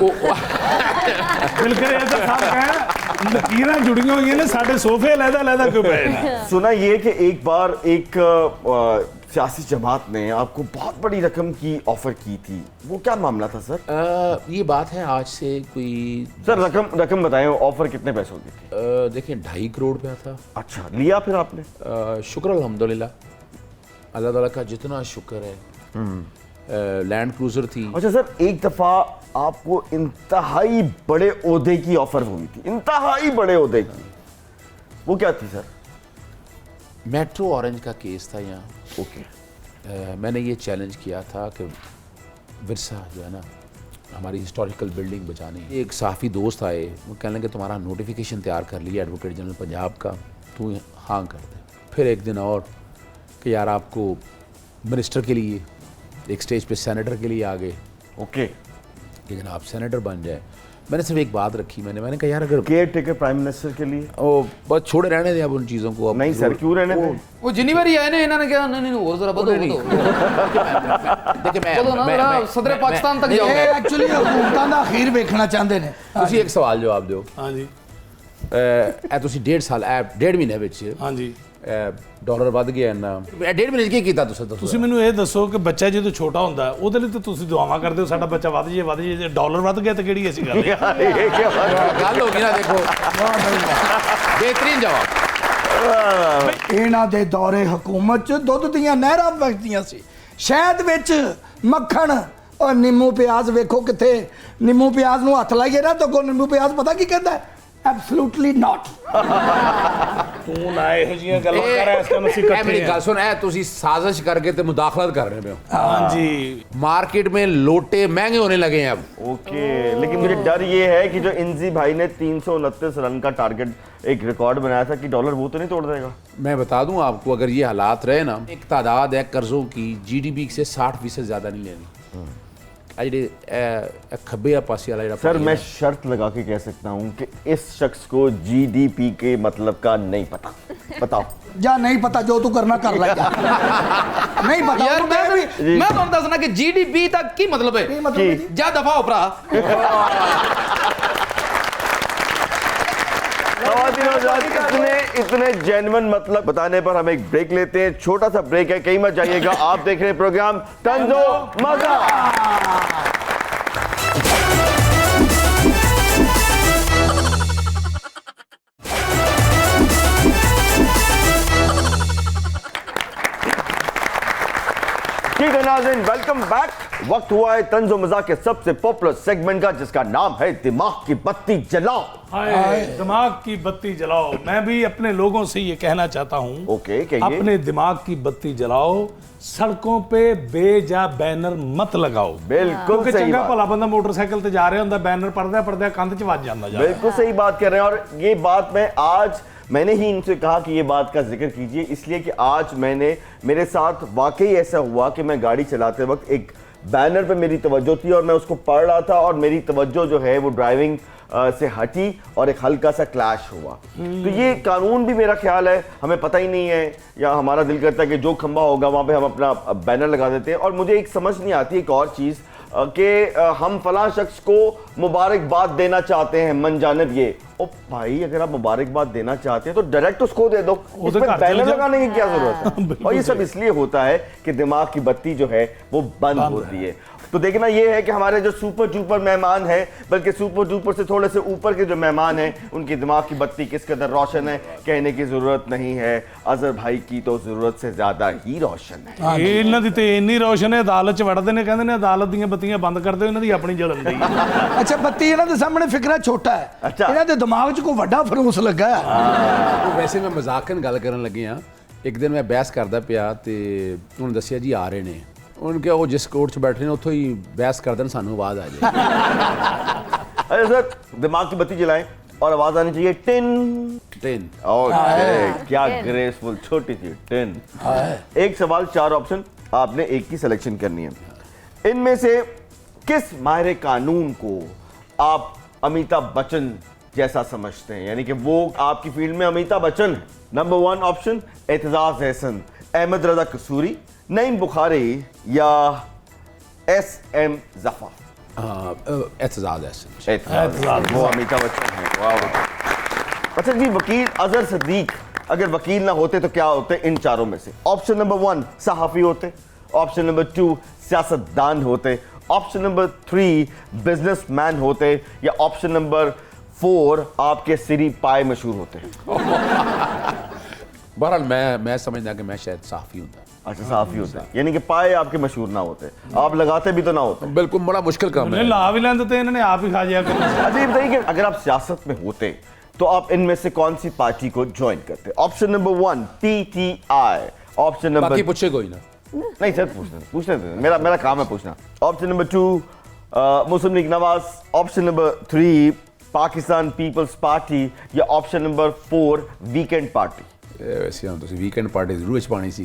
ਮਿਲकर ऐसा साहब कहना लकीरां जुड़ियां हुई ने साडे सोफे लहदा लहदा क्यों पे ने सुना ये कि एक बार एक सियासी जमात ने आपको बहुत बड़ी रकम की ऑफर की थी वो क्या मामला था सर ये बात है आज से कोई सर रकम बताएं ऑफर कितने पैसों की थी देखिए 2.5 करोड़ रुपया था अच्छा लिया फिर आपने शुक्र अल्हम्दुलिल्लाह अल्लाह ताला का जितना शुक्र है लैंड क्रूजर थी अच्छा सर एक दफा आपको इंतहाई बड़े ओहदे की ऑफर हुई थी इंतहाई बड़े ओहदे की वो क्या थी सर मेट्रो ऑरेंज का केस था यहाँ ओके मैंने ये चैलेंज किया था कि विरसा जो है ना हमारी हिस्टोरिकल बिल्डिंग बचानी एक साफ़ी दोस्त आए वो कहने लगे तुम्हारा नोटिफिकेशन तैयार कर लिया एडवोकेट जनरल पंजाब का तू हाँ कर दे फिर एक दिन और कि यार आपको मिनिस्टर के लिए एक स्टेज पे सेनेटर के लिए आ गए ओके कि जनाब सेनेटर बन जाए मैंने सिर्फ एक बात रखी मैंने कहा यार अगर केयर टेकर प्राइम मिनिस्टर के लिए ओ बस छोड़े रहने दें अब उन चीज़ों को अब नहीं सर क्यों रहने दें ਉਹ ਜਿੰਨੀ ਵਾਰੀ ਆਏ ਨੇ ਇਹਨਾਂ ਨੇ ਕਿਹਾ ਨਹੀਂ ਨਹੀਂ ਹੋਰ ਜ਼ਰਾ ਵਧੋ ਵਧੋ देखिए ਵਧੋ ਨਾ ਜ਼ਰਾ ਸਦਰੇ ਪਾਕਿस्तान तक जाओ ਇਹ ਐਕਚੁਅਲੀ ਹਕੂਮਤਾਂ ਦਾ ਅਖੀਰ ਵੇਖਣਾ ਚਾਹੁੰਦੇ ਨੇ ਤੁਸੀਂ ਇੱਕ ਸਵਾਲ ਜਵਾਬ ਦਿਓ हाँ जी ਇਹ ਤੁਸੀਂ 1.5 ਸਾਲ 1.5 ਮਹੀਨੇ ਵਿੱਚ हाँ जी ਡਾਲਰ ਵੱਧ ਗਿਆ ਇੰਨਾ 1.5 ਮਹੀਨੇ 'ਚ ਕੀ ਕੀਤਾ ਤੁਸੀਂ ਦੱਸੋ ਤੁਸੀਂ ਮੈਨੂੰ ਇਹ ਦੱਸੋ ਕਿ ਬੱਚਾ ਜਦੋਂ ਛੋਟਾ ਹੁੰਦਾ ਉਹਦੇ ਲਈ ਤਾਂ ਤੁਸੀਂ ਦੁਆਵਾਂ ਕਰਦੇ ਹੋ ਸਾਡਾ ਬੱਚਾ ਵੱਧ ਜੇ ਜੇ ਡਾਲਰ ਵੱਧ ਗਿਆ ਤਾਂ ਕਿਹੜੀ ਐਸੀ ਗੱਲ ਹੈ ये क्या बात है? ਗੱਲ ਹੋ ਗਈ ਨਾ ਦੇਖੋ ਬਿਹਤਰੀਨ ਜਵਾਬ ਇਹਨਾਂ ਦੇ ਦੌਰੇ ਹਕੂਮਤ 'ਚ ਦੁੱਧ ਦੀਆਂ ਨਹਿਰਾਂ ਵਗਦੀਆਂ ਸੀ ਸ਼ਹਿਦ ਵਿੱਚ ਮੱਖਣ ਔਰ ਨਿੰਮੂ ਪਿਆਜ਼ ਵੇਖੋ ਕਿੱਥੇ ਨਿੰਮੂ ਪਿਆਜ਼ ਨੂੰ ਹੱਥ ਲਾਈਏ ਨਾ ਤਾਂ ਕੋ ਨਿੰਮੂ ਪਿਆਜ਼ ਪਤਾ ਕੀ ਕਹਿੰਦਾ ਐਬਸੋਲੂਟਲੀ ਨਾਟ ਤੂੰ ਨਾ ਇਹੋ ਜਿਹੀਆਂ ਗੱਲਾਂ ਕਰ ਇਸ ਟਾਈਮ ਅਸੀਂ ਇਹ ਇਕੱਠੇ ਮੇਰੀ ਹਾਂ ਗੱਲ ਸੁਣ, ਇਹ ਤੁਸੀਂ ਸਾਜ਼ਿਸ਼ करके ਤੇ मुदाखलत कर रहे हो। ਹਾਂਜੀ मार्केट में लोटे महंगे होने लगे हैं अब। ओके, लेकिन मुझे डर ये है कि जो इंजी भाई ने 329 रन का टारगेट एक रिकॉर्ड बनाया था कि डॉलर वो तो नहीं तोड़ देगा। मैं बता दूं आपको, अगर ये हालात रहे ना, एक तादाद है कर्जों की GDP से 60% ज़्यादा नहीं लेनी। खब्बे पासे वाला सर मैं शर्त लगा के कह सकता हूँ कि इस शख्स को GDP के मतलब का नहीं पता। बताओ। ਜਾਂ ਨਹੀਂ ਪਤਾ ਜੋ ਤੂੰ ਕਰਨਾ ਕਰ ਲੈ ਜਾ ਨਹੀਂ ਪਤਾ यार ਉਹਨੂੰ ਕਹਿ ਵੀ मैं ਤੁਹਾਨੂੰ ਦੱਸਣਾ ਕਿ GDP ਦਾ ਕੀ ਮਤਲਬ ਹੈ ਕੀ ਮਤਲਬ ਹੈ ਜੀ? ਜਾ ਦਫਾ ਹੋ ਭਰਾ ख़वातीन और हज़रात, इतने जेन्युइन मतलब बताने पर हम एक ब्रेक लेते हैं। छोटा सा ब्रेक है, कहीं मत जाइएगा। आप देख रहे हैं प्रोग्राम तंजो मजा। ठीक है नाज़रीन, वेलकम बैक। वक्त हुआ है तंजो मजा के सबसे पॉपुलर सेगमेंट का, जिसका नाम है दिमाग की बत्ती जलाओ। हाय दिमाग की बत्ती जलाओ। मैं भी अपने लोगों से ये कहना चाहता हूँ, ओके, कहिए। अपने दिमाग की बत्ती जलाओ, सड़कों पे बेजा बैनर मत लगाओ। बिल्कुल क्योंकि सही चंगा बात। भला बंदा मोटरसाइकिल ते जा रहा होंदा, बैनर पढ़दा कंध च वज जांदा जा। बिल्कुल सही बात कर रहे हैं। और ये बात मैंने ही इनसे कहा कि ये बात का जिक्र कीजिए, इसलिए कि आज मेरे साथ वाकई ऐसा हुआ कि मैं गाड़ी चलाते वक्त एक बैनर पे मेरी तवज्जो थी और मैं उसको पढ़ रहा था और मेरी तवज्जो जो है वो ड्राइविंग से हटी और एक हल्का सा क्लैश हुआ। तो ये कानून भी मेरा ख्याल है हमें पता ही नहीं है, या हमारा दिल करता है कि जो खंबा होगा वहाँ पे हम अपना बैनर लगा देते हैं। और मुझे एक समझ नहीं आती एक और चीज़ कि हम फलां शख्स को मुबारकबाद देना चाहते हैं मन जानिब ये। ओ भाई, अगर आप मुबारकबाद देना चाहते हैं तो डायरेक्ट उसको दे दो, उस पर बैनर लगाने की क्या जरूरत है। और ये सब इसलिए होता है कि दिमाग की बत्ती जो है वो बंद होती है। तो देखना ये है कि हमारे जो सुपर डुपर मेहमान हैं, बल्कि सुपर डुपर से थोड़े से ऊपर के जो मेहमान हैं, उनकी दिमाग की बत्ती किस कदर रोशन है कहने की जरूरत नहीं है। अजहर भाई की तो जरूरत से ज्यादा ही रोशन है। ਇਹਨਾਂ ਦੀ ਤੇ ਇੰਨੀ ਰੋਸ਼ਨ ਹੈ, ਅਦਾਲਤ ਚ ਵੜਦੇ ਨੇ, ਕਹਿੰਦੇ ਨੇ ਅਦਾਲਤ ਦੀਆਂ ਬੱਤੀਆਂ ਬੰਦ ਕਰ ਦਿਓ, ਇਹਨਾਂ ਦੀ ਆਪਣੀ ਜਲਣ ਦੀ। ਅੱਛਾ, ਬੱਤੀ ਇਹਨਾਂ ਦੇ ਸਾਹਮਣੇ ਫਿਕਰਾ ਛੋਟਾ ਹੈ, ਅੱਛਾ। ਇਹਨਾਂ ਦੇ ਦਿਮਾਗ 'ਚ ਕੋਈ ਵੱਡਾ ਫਰੂਸ ਲੱਗਾ ਹੈ। तो वैसे मैं मजाकन गल करन लगे हाँ, एक दिन मैं बहस करदा पिया ते उन्होंने दसिया जी आ रहे ने, उन्होंने कहा वो जिस कोर्ट च बैठे ने उत्थों ही बहस कर देन, सानू आवाज आ जाए। अरे सर, दिमाग की बत्ती जलाएं और आवाज आनी चाहिए टिन टिन। ओके, क्या ग्रेसफुल छोटी सी टिन। एक सवाल, 4 ऑप्शन, आपने एक की सिलेक्शन करनी है। इनमें से किस माहिर कानून को आप अमिताभ बच्चन जैसा समझते हैं, यानी कि वो आपकी फील्ड में अमिताभ बच्चन है? नंबर 1 ऑप्शन एतजाज एहसन, अहमद रजा कसूरी, नईम बुखारी या SM जफर। एतजाज एहसन। एतजाज, वो अमिताभ बच्चन है। वाह। अच्छा जी, वकील अजहर सदीक अगर वकील ना होते तो क्या होते इन चारों में से? ऑप्शन नंबर 1 सहाफ़ी होते, ऑप्शन नंबर 2 सियासतदान होते, ऑप्शन नंबर 3 बिजनेसमैन होते, या ऑप्शन नंबर 4 आपके सिरी पाए मशहूर होते हैं। बहरहाल मैं समझदा कि मैं शायद साफी होता। अच्छा, सहाफ़ी होते हैं, यानी कि पाए आपके मशहूर ना होते, आप लगाते भी तो ना होते। बिल्कुल, बड़ा मुश्किल काम है। ला भी लेंदे थे, इन्होंने आप ही खा जाया करना। अच्छा ये बताइए कि अगर आप सियासत में होते तो आप इनमें से कौन सी पार्टी को ज्वाइन करते? Option number 1 PTI, option number बाकी पूछे कोई ना। नहीं सर, पूछने दे, मेरा काम है पूछना। Option number 2 Muslim League Nawaz, option number 3 Pakistan Peoples Party, या ऑप्शन नंबर 4 वीकेंड पार्टी। वैसे हम तो वीकेंड पार्टी जरूर च पानी सी।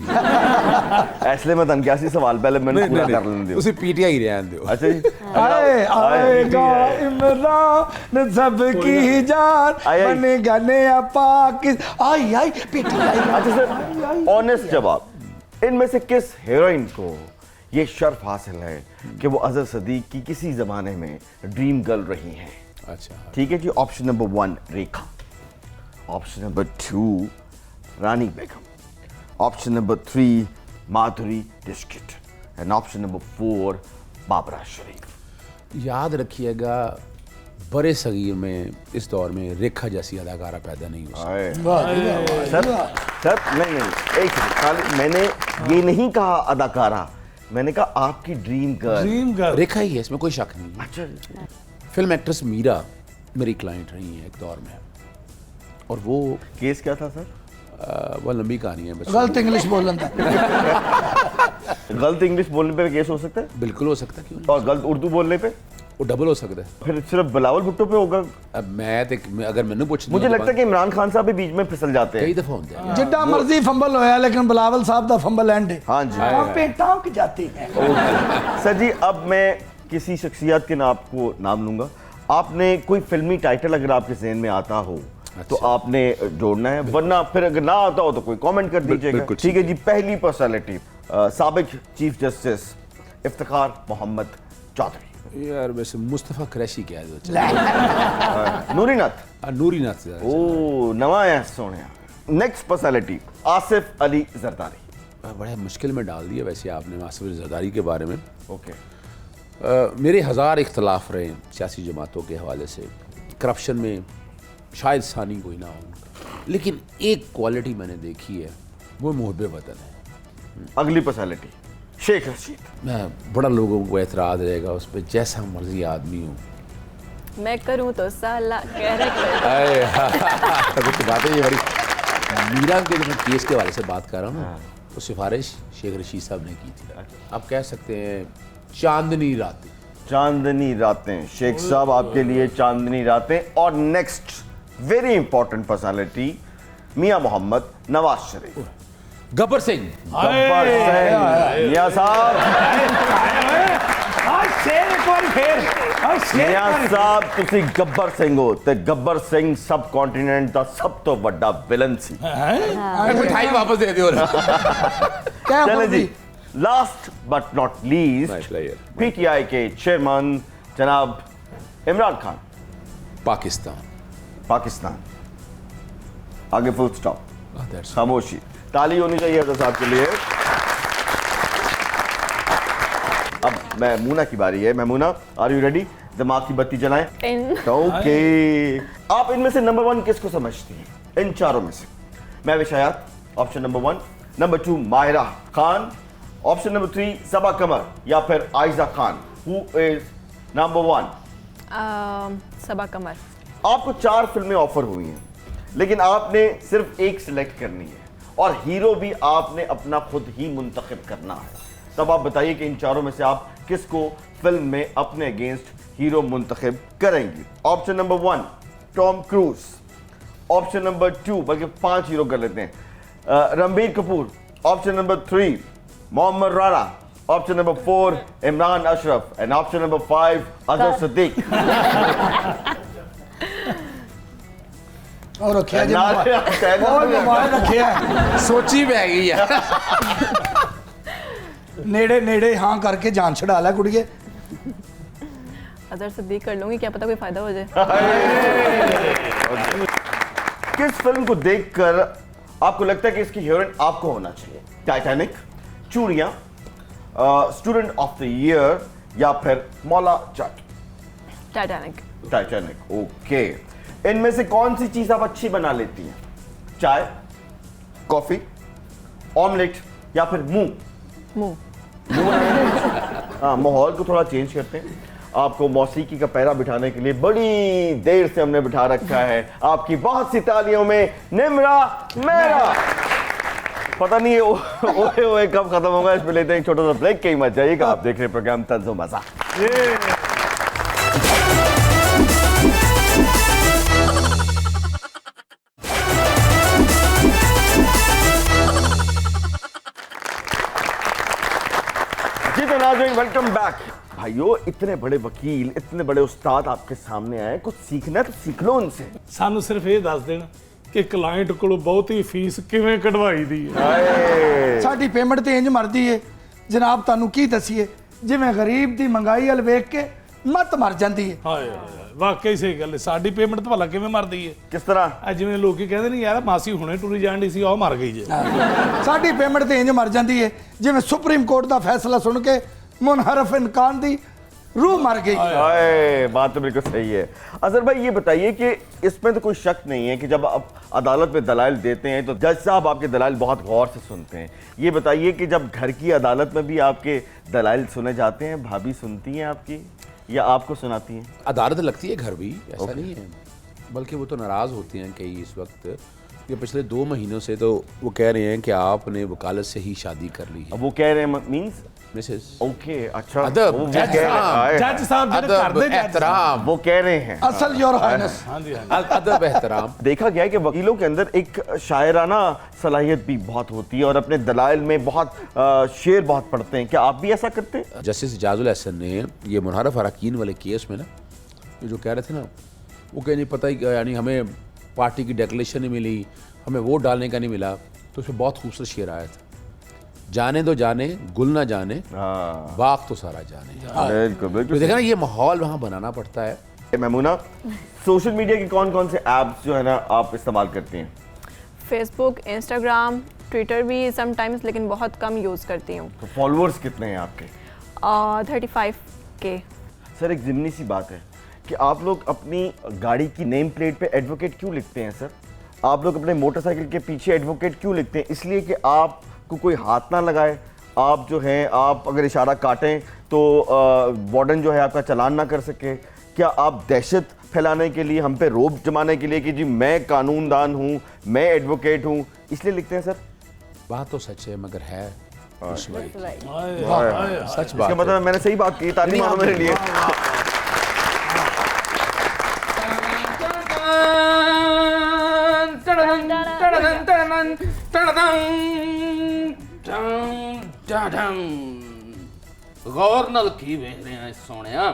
इसलिए मैं तन क्या सी सवाल पहले मैंने पूरा कर लेने दियो। उसी PTI ही रहने दियो। अच्छा जी, आएगा इमरान सबकी जान, आई। बनेगा नया पाकिस्तान। आई आई PTI। अच्छा सर, ऑनेस्ट जवाब, इनमें से किस हीरोइन को ये शर्फ हासिल है कि वो अजहर सदीक की किसी जमाने में ड्रीम गर्ल रही हैं? अच्छा, ठीक है जी। Option number 1 Rekha, option number 2 Rani Begum, option number 3 Madhuri Dixit, and option number 4 Babra Sharif. याद रखिएगा, बड़े सगीर में इस दौर में रेखा जैसी अदाकारा पैदा नहीं हो सकती। सर नहीं, एक सेकंड, खाली मैंने ये नहीं कहा अदाकारा, मैंने कहा आपकी ड्रीम गर्ल। ड्रीम गर्ल रेखा ही है, इसमें कोई शक नहीं है। अच्छा, फिल्म एक्ट्रेस मीरा मेरी क्लाइंट रही है एक दौर में, और वो केस क्या था सर? वो लंबी कहानी है बस। गलत इंग्लिश बोलन दा गलत इंग्लिश बोलने पे केस हो सकता है बिल्कुल हो सकता है, क्यों नहीं? और गलत उर्दू बोलने पे वो डबल हो सकता है। फिर सिर्फ बिलावल भुट्टो पे होगा। अब अगर मैंने पूछ मुझे लगता है कि इमरान खान साहब भी बीच में फिसल जाते कई हैं। दफा होता है। जिड्डा मर्जी फंबल होया लेकिन बिलावल साहब दा फंबल एंड है। हाँ जी। पे टांक जाती है। सर जी, अब मैं किसी शख्सियत के नाम को नाम लूंगा, आपने कोई फिल्मी टाइटल अगर आपके जहन में आता हो तो आपने जोड़ना है, वरना फिर अगर ना आता हो तो कोई कमेंट कर दीजिएगा। बिल्कुल ठीक है जी। पहली पर्सनालिटी साबिक चीफ जस्टिस इफ्तिखार मोहम्मद चौधरी। यार वैसे मुस्तफ़ा कुरैशी क्या है? नूरी नाथ। नूरी नाथ से ओ नवा है सोने। Next personality Asif Ali Zardari. बड़ा मुश्किल में डाल दिया वैसे आपने आसिफ अली जरदारी के बारे में। ओके। मेरे हज़ार इख्तलाफ रहे सियासी जमातों के हवाले से, करप्शन में शायद सानी कोई ना हो, लेकिन एक क्वालिटी मैंने देखी है, वो मुहब्बे वतन है। अगली पर्सनालिटी शेख रशीद। मैं बड़ा लोगों को एतराज़ रहेगा उस पर, जैसा मर्जी आदमी हो मैं करूँ तो साला कैरेक्टर। तो बात है ये बड़ी। मीरा के जो मैं केस के हवाले से बात कर रहा हूँ ना, वो सिफारिश शेख रशीद साहब ने की थी। आप कह सकते हैं चांदनी रातें। चांदनी रातें, शेख साहब आपके लिए चांदनी रातें। और नेक्स्ट वेरी इंपॉर्टेंट पर्सनालिटी मियां मोहम्मद नवाज शरीफ। गब्बर सिंह। गब्बर सिंह मियां साहब। मियां साहब तुसी गब्बर सिंह हो ते गब्बर सिंह सब कॉन्टिनेंट दा सब तो बड़ा विलन सी। मिठाई वापस दे दियो। क्या चले बोल जी, last but not least Nice player. PTI के चेयरमैन जनाब इमरान खान। पाकिस्तान। पाकिस्तान। आगे फुल स्टॉप, That's खामोशी। ताली होनी चाहिए हज़रत साहब के लिए। अब मैमूना की बारी है। Maimoona, are you ready? दिमाग की बत्ती जलाएं। ओके। आप इनमें से नंबर 1 किसको समझती हैं इन चारों में से? मैं विशायात, option number 1। Number 2 Mahira Khan, option number 3 Saba Qamar, या फिर Aiza Khan. Who is number 1? Saba Qamar. आपको 4 फिल्में ऑफर हुई हैं, लेकिन आपने सिर्फ एक सिलेक्ट करनी है और हीरो भी आपने अपना खुद ही मुंतखब करना है। तब आप बताइए कि इन चारों में से आप किसको फिल्म में अपने अगेंस्ट हीरो मुंतखब करेंगी। Option number 1 Tom Cruise, option number 2, बल्कि 5 हीरो कर लेते हैं, Ranbir Kapoor, option number 3 Mohammad Rana, option number 4 Imran Ashraf, and option number 5 Azhar Siddique. और रखिया जी नाल- और मोबाइल रखिया सोची पै गई है। नेड़े नेड़े हाँ करके जान छड़ा ला कुड़िए। अजहर सिद्दीक कर लूंगी, क्या पता कोई फायदा हो जाए। किस फिल्म को देखकर आपको लगता है कि इसकी हीरोइन आपको होना चाहिए? टाइटैनिक, चूड़ियां, स्टूडेंट ऑफ द ईयर, या फिर Maula Jatt? Titanic. Titanic. Okay. इनमें से कौन सी चीज आप अच्छी बना लेती हैं? चाय, कॉफी, ऑमलेट, या फिर मुंह? मुंह। हाँ, माहौल को थोड़ा चेंज करते हैं। आपको मौसीकी का पैरा बिठाने के लिए बड़ी देर से हमने बिठा रखा है। आपकी बहुत सी तालियों में निम्रा मेरा। पता नहीं है ओए ओए कब खत्म होगा। इसमें लेते हैं एक छोटा सा ब्रेक। कहीं मत जाइएगा, आप देख रहे हैं प्रोग्राम तंज़ो मज़ा। जी तो नाज़रीन, वेलकम बैक। भाइयों, इतने बड़े वकील, इतने बड़े उस्ताद आपके सामने आए, कुछ सीखना है तो सीख लो उनसे। ਸਾਨੂੰ ਸਿਰਫ ਇਹ ਦੱਸ ਦੇਣ ਕਿ ਕਲਾਇੰਟ ਕੋਲੋਂ ਬਹੁਤੀ ਫੀਸ ਕਿਵੇਂ ਕਢਵਾਈ ਦੀ ਹੈ। ਹਾਏ। ਸਾਡੀ ਪੇਮੈਂਟ ਤੇ ਇੰਜ ਮਰਦੀ ਏ ਜਨਾਬ, ਤੁਹਾਨੂੰ ਕੀ ਦਸੀਏ, ਜਿਵੇਂ ਗਰੀਬ ਦੀ ਮਹਿੰਗਾਈ ਵੱਲ ਵੇਖ ਕੇ ਮੱਤ ਮਰ ਜਾਂਦੀ ਏ। ਹਾਏ ਹਾਏ, ਵਾਕਈ ਸਹੀ ਗੱਲ ਹੈ। ਸਾਡੀ ਪੇਮੈਂਟ ਤਾਂ ਭਲਾ ਕਿਵੇਂ ਮਰਦੀ ਹੈ? किस तरह? ਆ ਜਿਵੇਂ ਲੋਕੀ ਕਹਿੰਦੇ ਨੇ ਯਾਰ ਮਾਸੀ ਹੁਣੇ ਟੁਰੀ ਜਾਣ ਦੀ ਸੀ, ਉਹ ਮਰ ਗਈ ਜੇ। ਸਾਡੀ ਪੇਮੈਂਟ ਤੇ ਇੰਜ ਮਰ ਜਾਂਦੀ ਏ ਜਿਵੇਂ ਸੁਪਰੀਮ ਕੋਰਟ ਦਾ ਫੈਸਲਾ ਸੁਣ ਕੇ मुनहरफ इनकान दी रूह मर गई। हाय, बात तो बिल्कुल सही है। अजहर भाई, ये बताइए कि इसमें तो कोई शक नहीं है कि जब आप अदालत में दलाइल देते हैं तो जज साहब आपके दलाइल बहुत गौर से सुनते हैं। ये बताइए कि जब घर की अदालत में भी आपके दलाइल सुने जाते हैं, भाभी सुनती हैं आपकी या आपको सुनाती हैं? अदालत लगती है घर भी, ऐसा नहीं है, बल्कि वो तो नाराज़ होते हैं कई इस वक्त ये पिछले 2 महीनों से तो वो कह रहे हैं कि आपने वकालत से ही शादी कर ली है। अब वो कह रहे हैं मींस मिसेस ओके अच्छा अदब, वो जज साहब ਜਿਹੜੇ अदब ਕਰਦੇ ਜੱਜ एहतराम, वो कह रहे हैं असल योर हाइनेस। अदब एहतराम। देखा गया है कि वकीलों के अंदर एक शायराना सलाहियत भी बहुत होती है और अपने दलाइल में बहुत शेर बहुत पढ़ते हैं। क्या आप भी ऐसा करते हैं? जस्टिस इजाजुल हसन ने ये मुनहरफ अरकान वाले केस में ना, ये जो कह रहे थे ना, वो कहीं नहीं पता ही, यानी हमें पार्टी की डेक्लेरेशन नहीं मिली, हमें वोट डालने का नहीं मिला, तो उसमें बहुत खूबसूरत शेर आया था, जाने दो जाने गुल ना जाने बाग तो सारा जाने। बिल्कुल तो बिल्कुल। देखा ना, ये माहौल वहाँ बनाना पड़ता है। मैमूना, सोशल मीडिया के कौन कौन से ऐप्स जो है ना आप इस्तेमाल करती हैं? फेसबुक, इंस्टाग्राम, ट्विटर भी समटाइम्स, लेकिन बहुत कम यूज़ करती हूँ। तो फॉलोअर्स कितने हैं आपके? 35K। सर एक ज़िमनी सी बात है कि आप लोग अपनी गाड़ी की नेम प्लेट पे एडवोकेट क्यों लिखते हैं सर? आप लोग अपने मोटरसाइकिल के पीछे एडवोकेट क्यों लिखते हैं? इसलिए कि आपको कोई हाथ ना लगाए, आप जो हैं आप अगर इशारा काटें तो वार्डन जो है आपका चालान ना कर सके। क्या आप दहशत फैलाने के लिए, हम पे रोब जमाने के लिए कि जी मैं कानूनदान हूँ, मैं एडवोकेट हूँ, इसलिए लिखते हैं सर? बात तो सच है मगर है रुसवाई। Right. सच बात इसका मतलब है। मैंने सही बात की, ताली मारो मेरे लिए। गौर नाल की वेख रहे हैं सोनिया,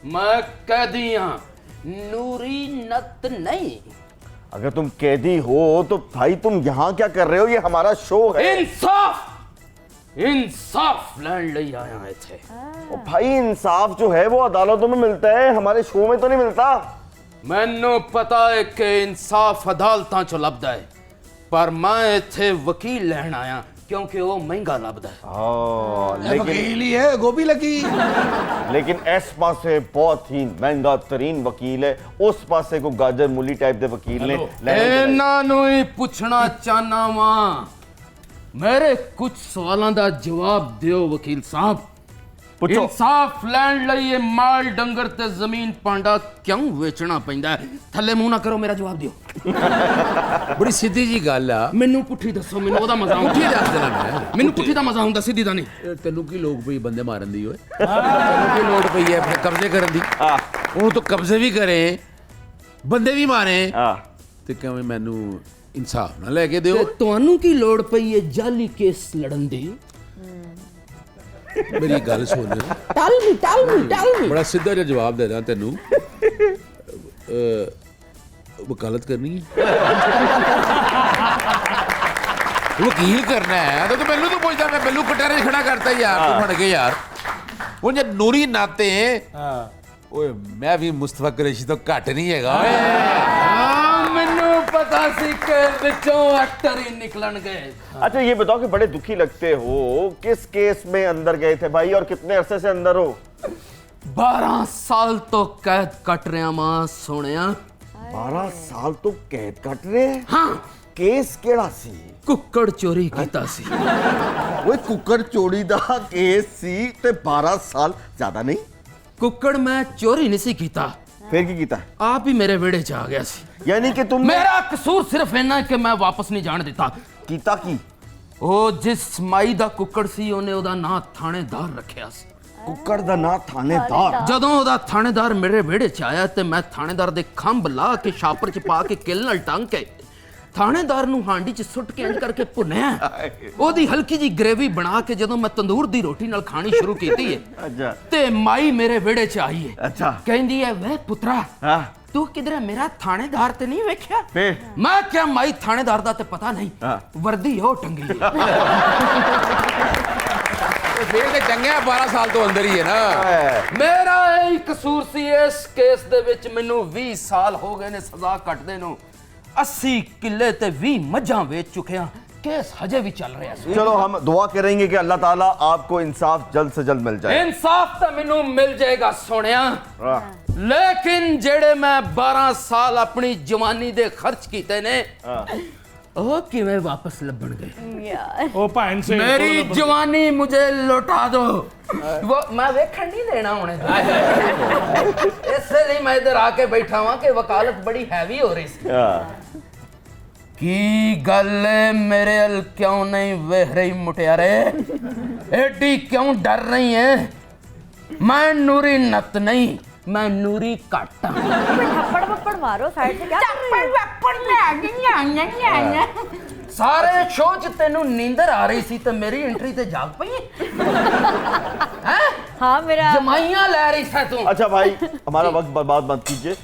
मैं कैदी हाँ, नूरी नत नहीं। अगर तुम कैदी हो तो भाई तुम यहाँ क्या कर रहे हो? ये हमारा शो है। इंसाफ लैंड ले आया थे। ओ भाई इंसाफ जो है वो अदालतों में मिलता है, हमारे शो में तो नहीं मिलता। मैनू पता है कि इंसाफ अदालतां चो लभदा है, पर मैं इत्थे वकील लैन आया क्योंकि वो महंगा लभदा है। लेकिन वकील ही है, गोभी लगी। लेकिन इस पासे बहुत ही महंगा तरीन वकील है, उस पासे को गाजर मूली टाइप दे वकील ने ਇਹਨਾਂ ਨੂੰ ਹੀ ਪੁੱਛਣਾ ਚਾਹਨਾ ਵਾਂ, ਮੇਰੇ ਕੁਝ ਸਵਾਲਾਂ ਦਾ ਜਵਾਬ ਦਿਓ ਵਕੀਲ ਸਾਹਿਬ। ਪੁੱਛੋ। इंसाफ लैंड ਲਈ ਇਹ ਮਾਲ ਡੰਗਰ ਤੇ ਜ਼ਮੀਨ ਪਾਂਡਾ ਕਿਉਂ ਵੇਚਣਾ ਪੈਂਦਾ ਹੈ? ਥੱਲੇ ਮੂੰਹ ਨਾ ਕਰੋ, ਮੇਰਾ ਜਵਾਬ ਦਿਓ। बड़ी सीधी जी गल आ। ਮੈਨੂੰ ਪੁੱਠੀ ਦੱਸੋ, ਮੈਨੂੰ ਉਹਦਾ ਮਜ਼ਾ ਆਉਂਦਾ। ਪੁੱਠੀ ਦੱਸ ਦੇਣਾ ਮੈਂ। ਮੈਨੂੰ ਪੁੱਠੀ ਦਾ ਮਜ਼ਾ ਆਉਂਦਾ, ਸਿੱਧੀ ਦਾ ਨਹੀਂ। ਤੈਨੂੰ ਕੀ ਲੋੜ ਪਈ ਬੰਦੇ ਮਾਰਨ ਦੀ ਓਏ? ਤੈਨੂੰ ਕੀ ਲੋੜ ਪਈ ਹੈ ਆਪਣੇ ਕਬਜ਼ੇ ਕਰਨ ਦੀ? ਉਹ ਤਾਂ ਕਬਜ਼ੇ ਵੀ ਕਰੇ, ਬੰਦੇ ਵੀ ਮਾਰੇ, ਤੇ ਕਿਵੇਂ ਮੈਨੂੰ ਇਨਸਾਫ ਨਾ ਲੈ ਕੇ ਦਿਓ? ਤੇ ਤੁਹਾਨੂੰ ਕੀ ਲੋੜ ਪਈ ਹੈ ਜਾਲੀ ਕੇਸ ਲੜਨ ਦੀ? ਮੇਰੀ ਗੱਲ ਸੁਣ, ਟੈਲ ਮੀ ਬੜਾ ਸਿੱਧਾ ਜਿਹਾ ਜਵਾਬ ਦੇ ਦਾਂ ਤੈਨੂੰ। वकालत करनी है, वकील करना है तो मैनू तो पूछता, मैं मैनू कटहरे खड़ा करता यार, तू बन के यार। वो जे नूरी नाते ओए मैं भी मुस्तफा कुरैशी तो घट नहीं हैगा ओए। मैनू पता सी के विचों एक्टर ही निकलन गए। अच्छा ये बताओ कि बड़े दुखी लगते हो, किस केस में अंदर गए थे भाई और कितने अरसे से अंदर हो? 12 साल तो कैद कट रहा मां सोनिया। 12 साल तो कैद कट रहे हैं? हाँ, केस केड़ा सी? कुक्कड़ चोरी कीता सी। वो कुकर चोरी दा केस सी ते 12 साल ज्यादा नहीं? कुक्कड़ मैं चोरी नहीं सी कीता, फिर की कीता? आप ही मेरे वेड़े च आ गया सी। यानी कि तुम मेरा कसूर सिर्फ इन्ना कि मैं वापस नहीं जान दिता। कीता की? ਉਹ ਜਿਸ ਮਾਈ ਦਾ ਕੁੱਕੜ ਸੀ ਉਹਨੇ ਉਹਦਾ ਨਾਂ ਥਾਣੇਦਾਰ ਰੱਖਿਆ ਸੀ। कुकर दा ना थानेदार? ਜਦੋਂ ਉਹਦਾ ਥਾਣੇਦਾਰ ਮੇਰੇ ਵਿਹੜੇ 'ਚ ਆਇਆ ਤੇ ਮੈਂ ਥਾਣੇਦਾਰ ਦੇ ਖੰਭ ਲਾ ਕੇ ਛਾਪਰ 'ਚ ਪਾ ਕੇ ਕਿੱਲ ਨਾਲ ਟੰਗ ਕੇ ਥਾਣੇਦਾਰ ਨੂੰ ਹਾਂਡੀ 'ਚ ਸੁੱਟ ਕੇ ਇੰਜ ਕਰਕੇ ਭੁੰਨਿਆ। ਉਹਦੀ ਹਲਕੀ ਜੀ ਗ੍ਰੇਵੀ ਬਣਾ ਕੇ ਜਦੋਂ ਮੈਂ ਤੰਦੂਰ ਦੀ ਰੋਟੀ ਨਾਲ ਖਾਣੀ ਸ਼ੁਰੂ ਕੀਤੀ ਹੈ अच्छा ਤੇ ਮਾਈ ਮੇਰੇ ਵਿਹੜੇ 'ਚ ਆਈ ਹੈ। अच्छा ਕਹਿੰਦੀ ਹੈ ਵੇ ਪੁੱਤਰਾ, हाँ ਤੂੰ ਕਿਧਰੇ ਮੇਰਾ ਥਾਣੇਦਾਰ ਤੇ ਨਹੀਂ ਵੇਖਿਆ? फिर ਮੈਂ ਕਿਹਾ ਮਾਈ ਥਾਣੇਦਾਰ ਦਾ ਤੇ ਪਤਾ ਨਹੀਂ, ਵਰਦੀ ਉਹ ਟੰਗੀ ਹੈ। फिर तो चंगा 12 साल तो अंदर ही है ना। ਮੇਰਾ ਇਹ ਕਸੂਰ ਸੀ ਇਸ ਕੇਸ ਦੇ ਵਿੱਚ। ਮੈਨੂੰ 20 ਸਾਲ ਹੋ ਗਏ ਨੇ ਸਜ਼ਾ ਕੱਟਦੇ ਨੂੰ। 80 ਕਿੱਲੇ ਤੇ 20 ਮੱਝਾਂ ਵੇਚ ਚੁੱਕਿਆ। केस हजे भी चल रहा है। चलो हम दुआ करेंगे कि अल्लाह ताला आपको इंसाफ जल्द से जल्द मिल जाए। इंसाफ तो मैनू मिल जाएगा सोनिया, लेकिन जेड़े मैं 12 साल अपनी जवानी दे खर्च कीते ने ਉਹ ਕਿਵੇਂ ਵਾਪਸ ਲੱਭਣ ਗਏ? ਉਹ ਭੈਣ ਸੇ ਮੇਰੀ ਜਵਾਨੀ ਮੁਝੇ ਲੁਟਾ ਦੋ। वो मैं वेखण नहीं देना होने इससे लिए मैं इधर आके बैठा हुआ कि वकालत बड़ी हैवी हो रही थी। की गल मेरे अल क्यों नहीं वेह रही मुटियारे? एडी क्यों डर रही है? मैं नूरी नत नहीं, मैं नूरी कट हाँ। थप्पड़ वप्पड़ मारो साइड से, क्या सारे शो च तेनू नींदर आ रही सी ते मेरी एंट्री ते जाग पई हैं? हाँ मेरा जमाइयां ले रही सा तू। अच्छा भाई, हमारा वक्त बर्बाद मत कीजिए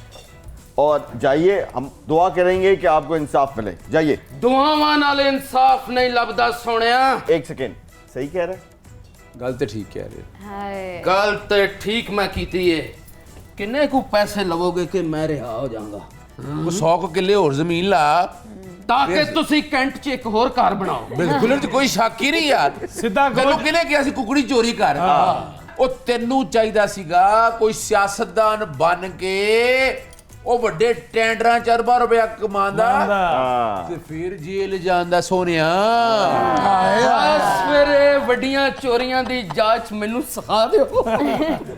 और जाइए। हम दुआ करेंगे कि आपको इंसाफ मिले। जाइए। दुआवां नाल इंसाफ नहीं लभदा सोनिया। एक सेकेंड, सही कह रहे हैं? गल तो ठीक कह रहे हो। हाय। गल ते ठीक मैं कीती है। किन्ने को पैसे लवोगे कि मैं रिहा हो जाऊंगा? वो 100 को किले और जमीन ला ताकि तुसी कैंट च एक होर घर बनाओ। बिल्कुल ਇਹ 'ਚ ਕੋਈ ਸ਼ੱਕ ਹੀ ਨਹੀਂ ਯਾਰ ਸਿੱਧਾ ਕਹੋ। ਤੈਨੂੰ ਕਿਹਨੇ ਕਿਹਾ ਸੀ ਕੁਕੜੀ ਚੋਰੀ ਕਰ ਉਹ ਤੈਨੂੰ ਚਾਹੀਦਾ ਸੀਗਾ ਕੋਈ ਸਿਆਸਤਦਾਨ ਬਣ ਕੇ ਉਹ ਵੱਡੇ ਟੈਂਡਰਾਂ 'ਚ ਅਰਬਾਂ ਰੁਪਇਆ ਕਮਾਉਂਦਾ हाँ। ਤੇ ਫਿਰ ਜੇਲ੍ਹ ਜਾਂਦਾ ਸੋਨਿਆ ਬਸ ਮੇਰੇ ਵੱਡੀਆਂ ਚੋਰੀਆਂ ਦੀ ਜਾਂਚ ਮੈਨੂੰ ਸਿਖਾ ਦਿਓ।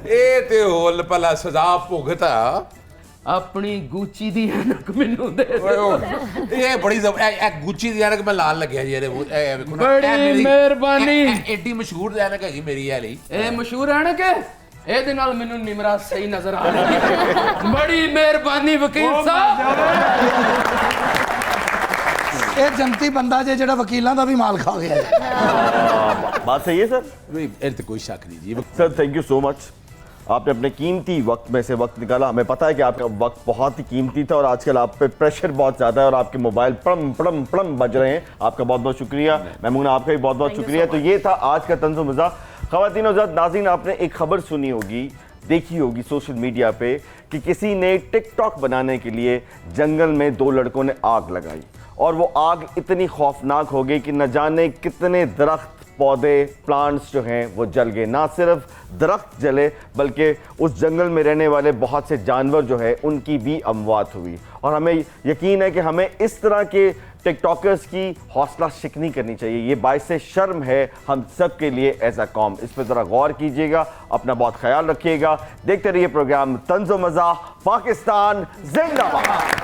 ਇਹ ਤੇ ਹੋਲ ਭਲਾ ਸਜ਼ਾ ਭੁਗਤਾ ਆਪਣੀ ਗੂਚੀ ਦੀ ਐਨਕ ਮੈਨੂੰ ਦੇ ਓਏ ਦਿਓ। ਇਹ ਬੜੀ ਇਹ ਗੁੱਚੀ ਦੀ ਐਨਕ ਮੈਂ ਲਾਣ ਲੱਗਿਆ ਜੀ ਇਹਦੇ ਇਹ ਵੇਖੋ ਨਾ, ਬੜੀ ਇਹ ਮੇਰੀ- ਮਿਹਰਬਾਨੀ। ਇਹ ਐਡੀ ਮਸ਼ਹੂਰ ਐਨਕ ਹੈਗੀ ਮੇਰੀ ਇਹ ਲਈ ਇਹ ਮਸ਼ਹੂਰ ਐਨਕ ਹੈ, ਇਹਦੇ ਨਾਲ ਮੈਨੂੰ ਨਿਮਰਾ ਸਹੀ ਨਜ਼ਰ ਆ ਰਹੀ ਹੈ। ਬੜੀ ਮਿਹਰਬਾਨੀ ਵਕੀਲ ਸਾਹਿਬ। ਇਹ ਜੰਤੀ ਬੰਦਾ ਜੇ ਜਿਹੜਾ ਵਕੀਲਾਂ ਦਾ ਵੀ ਮਾਲ ਖਾ ਗਿਆ ਹੈ। बात सही है सर। ਇਹ ਤੇ ਕੋਈ ਸ਼ੱਕ ਨਹੀਂ ਜੀ sir thank you so much, आपने अपने कीमती वक्त में से वक्त निकाला। हमें पता है कि आपका वक्त बहुत ही कीमती था और आजकल आप पे प्रेशर बहुत ज़्यादा है और आपके मोबाइल प्लम प्लम प्लम बज रहे हैं। आपका बहुत बहुत शुक्रिया। मैमूना आपका भी बहुत बहुत शुक्रिया। तो ये था आज का तंज़ो मज़ा। ख़वातीन और हज़रात, नाज़रीन, आपने एक खबर सुनी होगी, देखी होगी सोशल मीडिया पे कि किसी ने टिकटॉक बनाने के लिए जंगल में 2 लड़कों ने आग लगाई और वो आग इतनी खौफनाक हो गई कि न जाने कितने दरख्त, पौधे, प्लांट्स जो हैं वो जल गए। ना सिर्फ दरख्त जले बल्कि उस जंगल में रहने वाले बहुत से जानवर जो है उनकी भी अमवात हुई। और हमें यकीन है कि हमें इस तरह के टिकटॉकर्स की हौसला शिकनी करनी चाहिए। ये बाइसे शर्म है हम सब के लिए एज अ कौम। इस पर ज़रा गौर कीजिएगा, अपना बहुत ख्याल रखिएगा। देखते रहिए प्रोग्राम तंज़ो मज़ा। पाकिस्तान जिंदाबाद।